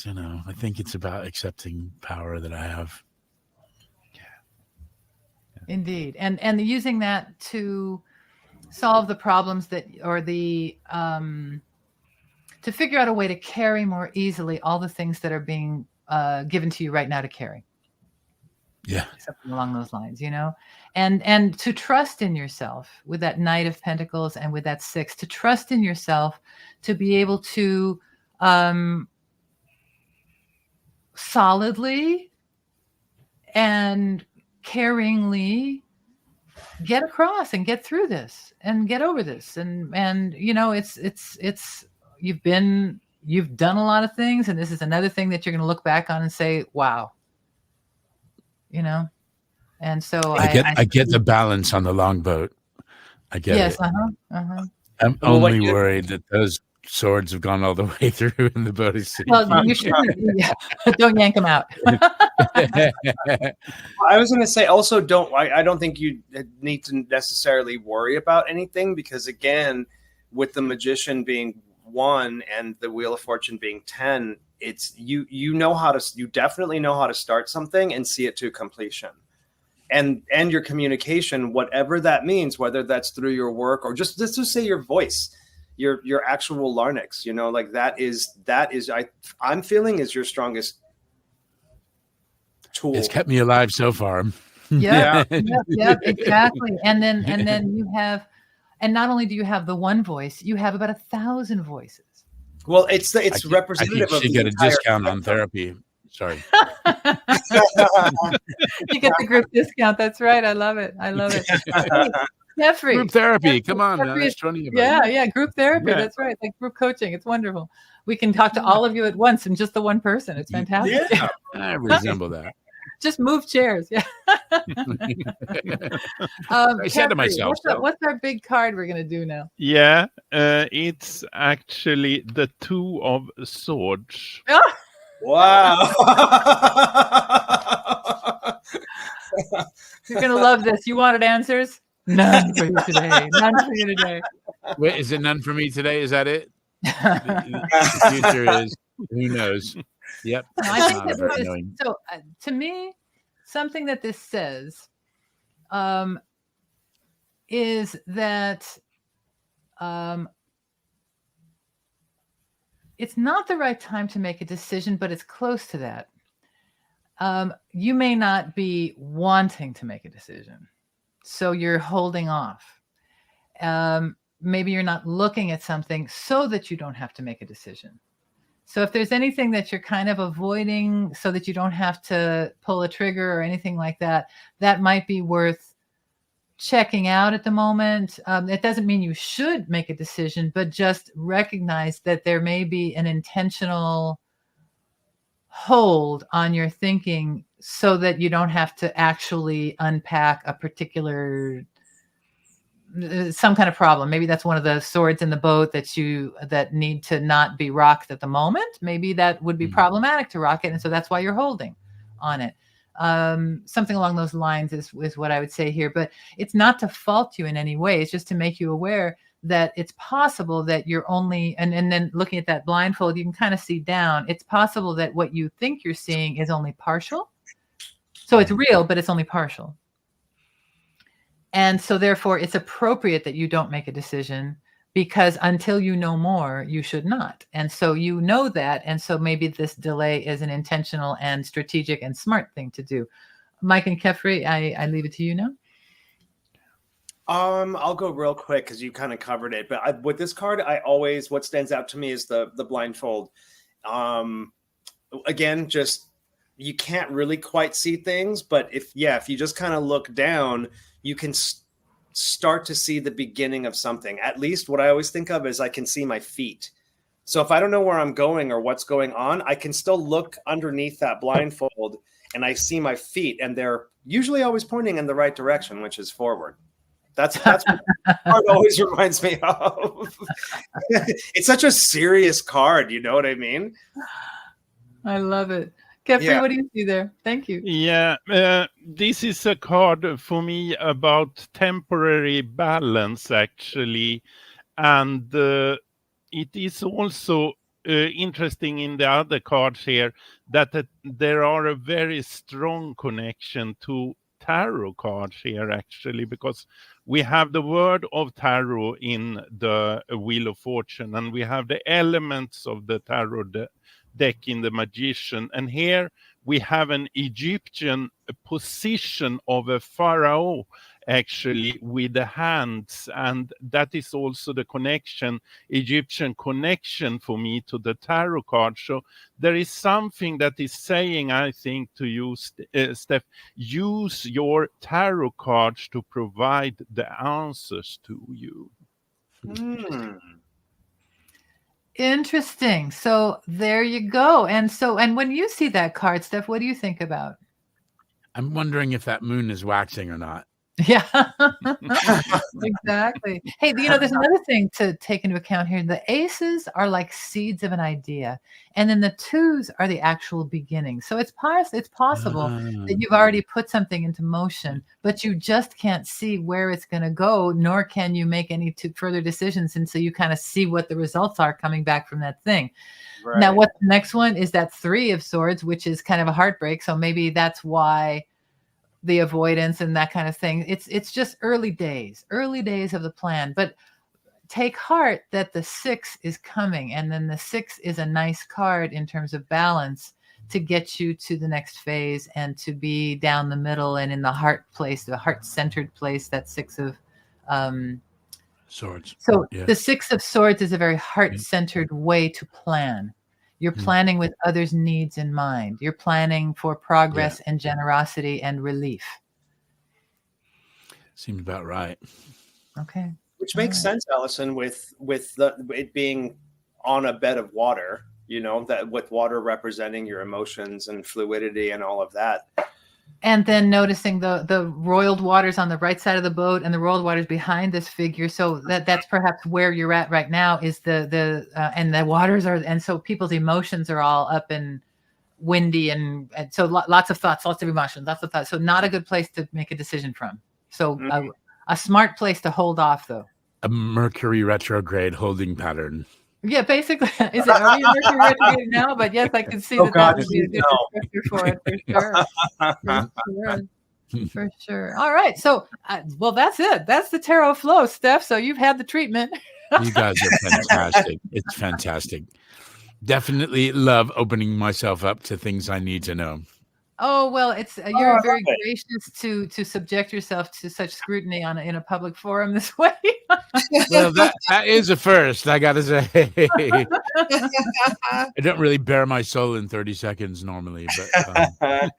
you know, I think it's about accepting power that I have. Indeed. And using that to solve the problems to figure out a way to carry more easily all the things that are being given to you right now to carry. Yeah. Something along those lines, you know, and to trust in yourself with that Knight of Pentacles and with that 6, to trust in yourself to be able to solidly and caringly get across and get through this and get over this. And you know, it's you've done a lot of things, and this is another thing that you're going to look back on and say, wow, you know. And so I get the balance on the longboat. I get it. I'm only worried that those swords have gone all the way through and the boat is sinking. Well, you shouldn't. Yeah. Don't yank them out. I was going to say also I don't think you need to necessarily worry about anything, because again, with the Magician being 1 and the Wheel of Fortune being 10, it's you definitely know how to start something and see it to completion. And your communication, whatever that means, whether that's through your work or just say your voice, your actual larynx, you know, like that is I'm feeling is your strongest tool. It's kept me alive so far. Yeah, exactly. And then you have, and not only do you have the one voice, you have about 1,000 voices. Well, it's representative of. You get a discount on therapy. Sorry. You get the group discount. That's right. I love it. Jeffrey. Group therapy. Come on. Nice joining you. Yeah. Group therapy. Yeah. That's right. Like group coaching. It's wonderful. We can talk to all of you at once and just the one person. It's fantastic. Yeah. I resemble that. Just move chairs. Yeah. I said to myself. What's our big card we're going to do now? Yeah. It's actually the 2 of Swords. Wow. You're going to love this. You wanted answers? None for you today. None for you today. Wait, is it none for me today? Is that it? The future is, who knows? Yep. No, I think to me, something that this says is that it's not the right time to make a decision, but it's close to that. You may not be wanting to make a decision, so you're holding off. Maybe you're not looking at something so that you don't have to make a decision. So if there's anything that you're kind of avoiding so that you don't have to pull a trigger or anything like that, that might be worth checking out at the moment. It doesn't mean you should make a decision, but just recognize that there may be an intentional hold on your thinking so that you don't have to actually unpack a particular some kind of problem. Maybe that's one of the swords in the boat that need to not be rocked at the moment. Maybe that would be problematic to rock it, and so that's why you're holding on it. Something along those lines is what I would say here. But it's not to fault you in any way. It's just to make you aware that it's possible that you're only, and then looking at that blindfold, you can kind of see down. It's possible that what you think you're seeing is only partial. So it's real, but it's only partial. And so therefore it's appropriate that you don't make a decision, because until you know more, you should not. And so you know that. And so maybe this delay is an intentional and strategic and smart thing to do. Mike and Kefri, I leave it to you now. I'll go real quick because you kind of covered it. But with this card, what stands out to me is the blindfold. Again, just you can't really quite see things, but if you just kind of look down, you can start to see the beginning of something. At least what I always think of is I can see my feet. So if I don't know where I'm going or what's going on, I can still look underneath that blindfold and I see my feet, and they're usually always pointing in the right direction, which is forward. That's what the card always reminds me of. It's such a serious card, you know what I mean? I love it. Kefri, what do you see there? Thank you. Yeah, this is a card for me about temporary balance, actually. And it is also interesting in the other cards here that there are a very strong connection to tarot cards here, actually, because we have the word of tarot in the Wheel of Fortune, and we have the elements of the tarot deck in the Magician. And here we have an Egyptian position of a pharaoh, actually, with the hands. And that is also the connection, Egyptian connection for me to the tarot card. So there is something that is saying, I think, to you, Steph, use your tarot cards to provide the answers to you. Interesting. So there you go. And when you see that card, Steph, what do you think about? I'm wondering if that moon is waxing or not. Yeah, exactly. Hey, there's another thing to take into account here. The aces are like seeds of an idea, and then the twos are the actual beginning. So it's possible that you've already put something into motion, but you just can't see where it's going to go, nor can you make any further decisions until you kind of see what the results are coming back from that thing. Right. Now, what's the next one is that Three of Swords, which is kind of a heartbreak. So maybe that's why the avoidance and that kind of thing. It's just early days of the plan. But take heart that the 6 is coming, and then the 6 is a nice card in terms of balance to get you to the next phase and to be down the middle and in the heart place, the heart-centered place, that 6 of Swords. So the 6 of Swords is a very heart-centered way to plan. You're planning with others' needs in mind. You're planning for progress and generosity and relief. Seems about right. Okay. Which makes sense, Alison, with it being on a bed of water, that with water representing your emotions and fluidity and all of that. And then noticing the roiled waters on the right side of the boat and the roiled waters behind this figure. So that's perhaps where you're at right now, is and the waters are, and so people's emotions are all up and windy, and so lots of thoughts, lots of emotions, lots of thoughts. So not a good place to make a decision from. So a smart place to hold off, though. A Mercury retrograde holding pattern. Yeah, basically. Are we Mercury retrograde now? But yes, I can see that would be a good descriptor for it, for sure. All right. So, well, that's it. That's the tarot flow, Steph. So you've had the treatment. You guys are fantastic. It's fantastic. Definitely love opening myself up to things I need to know. Oh, well, you're very gracious to subject yourself to such scrutiny in a public forum this way. Well, that is a first, I gotta say. I don't really bare my soul in 30 seconds normally, but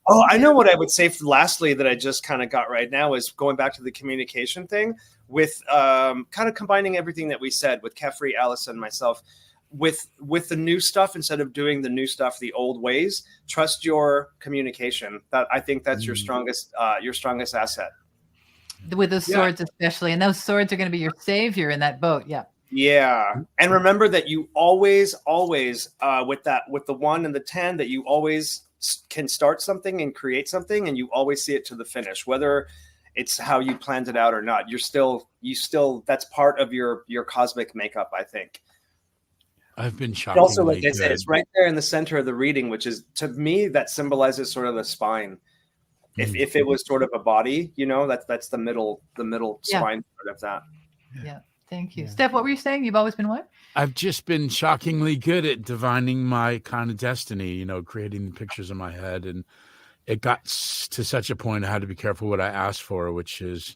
Oh, I know what I would say lastly that I just kind of got right now is going back to the communication thing with kind of combining everything that we said with Kefri, Alison, myself, with the new stuff. Instead of doing the new stuff the old ways, trust your communication. That I think that's your strongest asset. With those swords especially, and those swords are going to be your savior in that boat. Yeah, and remember that you always with the 1 and the 10, that you always can start something and create something, and you always see it to the finish, whether it's how you planned it out or not. You still that's part of your cosmic makeup, I think. I've been shocked. Also, like I said, it's right there in the center of the reading, which is, to me, that symbolizes sort of the spine. If it was sort of a body, that's the middle spine part of that. Yeah. Thank you. Steph, what were you saying? You've always been what? I've just been shockingly good at divining my kind of destiny, creating pictures in my head. And it got to such a point I had to be careful what I asked for, which is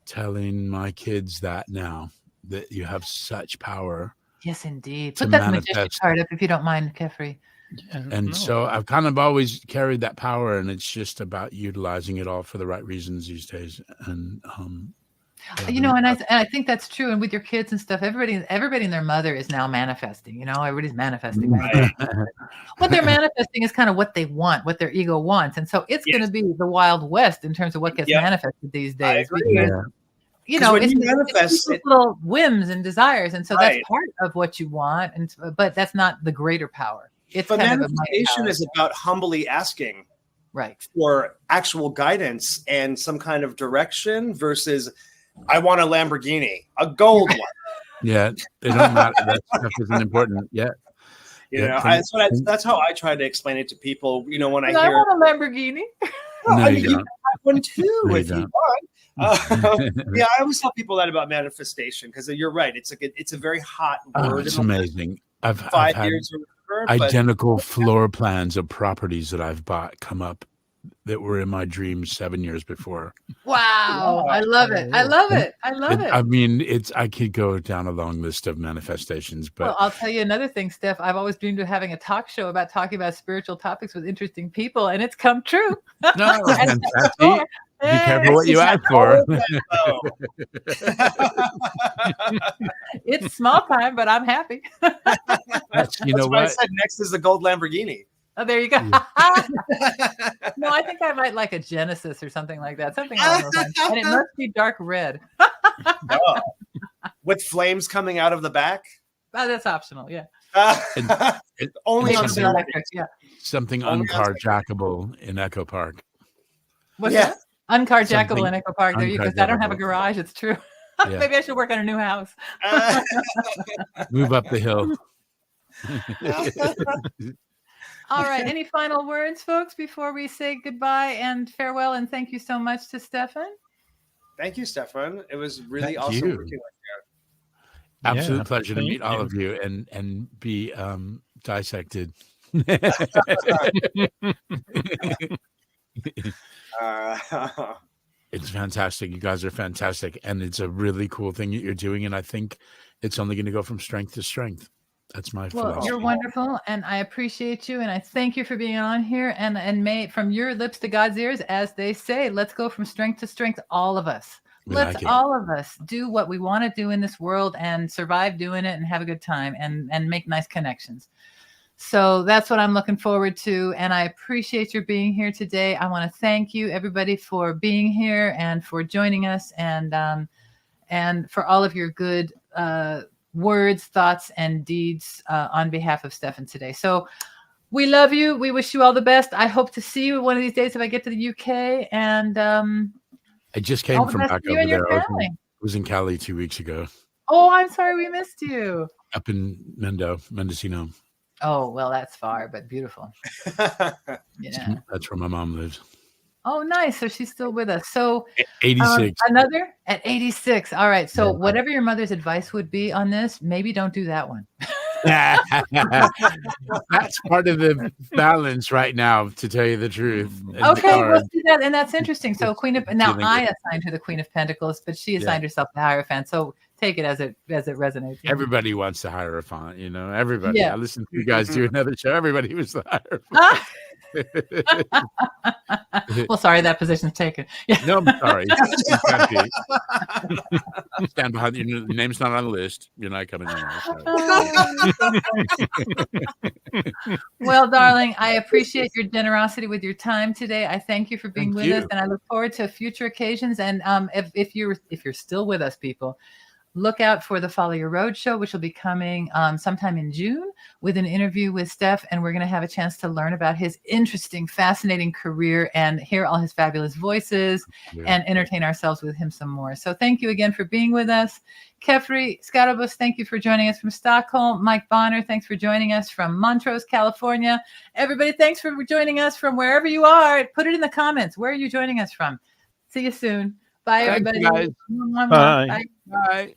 telling my kids that now, that you have such power. Yes, indeed. Put that magician card up if you don't mind, Kefri. Yeah, and so I've kind of always carried that power, and it's just about utilizing it all for the right reasons these days. And and I think that's true. And with your kids and stuff, everybody and their mother is now manifesting. Everybody's manifesting. Right? What they're manifesting is kind of what they want, what their ego wants, and so it's going to be the Wild West in terms of what gets manifested these days. It's manifest little whims and desires, and so that's part of what you want, but that's not the greater power. But manifestation is about humbly asking for actual guidance and some kind of direction versus, I want a Lamborghini, a gold one. Yeah, it don't matter. That stuff isn't important yet. That's how I try to explain it to people. When I hear, I want a Lamborghini. No, you don't. Have one too, if you want. I always tell people that about manifestation, because you're right. It's a very hot word. It's amazing. I've 5 had years or identical floor plans of properties that I've bought come up that were in my dreams 7 years before. Wow. I love it. I love it. I mean, I could go down a long list of manifestations, but I'll tell you another thing, Steph. I've always dreamed of having a talk show about talking about spiritual topics with interesting people, and it's come true. No, fantastic. Be careful what you ask for. It's small time, but I'm happy. That's what I said. Next is the gold Lamborghini. Oh, there you go. No, I think I might like a Genesis or something like that. Something along those lines. And it must be dark red. With flames coming out of the back? Oh, that's optional, yeah. Only on the electric, something uncarjackable in Echo Park. What's that? Uncarjackable in Echo Park. There you go. I don't have a garage. It's true. Yeah. Maybe I should work on a new house. Move up the hill. All right. Any final words, folks, before we say goodbye and farewell? And thank you so much to Stephan. Thank you, Stephan. It was really awesome working with you. Absolute pleasure to meet all of you and be dissected. It's fantastic. You guys are fantastic, and it's a really cool thing that you're doing, and I think it's only going to go from strength to strength. That's my philosophy. You're wonderful, and I appreciate you, and I thank you for being on here, and may from your lips to God's ears, as they say, let's go from strength to strength, all of us. Let's all of us do what we want to do in this world and survive doing it and have a good time and make nice connections. So that's what I'm looking forward to. And I appreciate your being here today. I want to thank you, everybody, for being here and for joining us and for all of your good words, thoughts, and deeds on behalf of Stephan today. So we love you. We wish you all the best. I hope to see you one of these days if I get to the UK. And I just came from back over there. I was in Cali 2 weeks ago. Oh, I'm sorry we missed you. Up in Mendocino. Oh, well, that's far, but beautiful. Yeah. That's where my mom lives. Oh, nice. So she's still with us. So 86. Another at 86. All right. So whatever your mother's advice would be on this, maybe don't do that one. That's part of the balance right now, to tell you the truth. And Okay, we'll see that, and that's interesting. So Queen of now Dealing I with- assigned her the Queen of Pentacles, but she assigned Yeah. herself the Hierophant. So take it as it resonates. Everybody wants the Hierophant, you know. Everybody. Yeah. I listened to you guys do another show. Everybody was the Hierophant. Ah! Well, sorry, that position's taken. Yeah. No, I'm sorry. Stand behind you. Your name's not on the list. You're not coming in. Well, darling, I appreciate your generosity with your time today. I thank you for being Thank with us, you. and I look forward to future occasions. And if you're still with us, people, look out for the Follow Your Road show, which will be coming sometime in June with an interview with Steph. And we're going to have a chance to learn about his interesting, fascinating career and hear all his fabulous voices and entertain ourselves with him some more. So thank you again for being with us. Kefri Skarabus, thank you for joining us from Stockholm. Mike Bonner, thanks for joining us from Montrose, California. Everybody, thanks for joining us from wherever you are. Put it in the comments. Where are you joining us from? See you soon. Bye, Thanks, everybody. guys. Bye. Bye. Bye.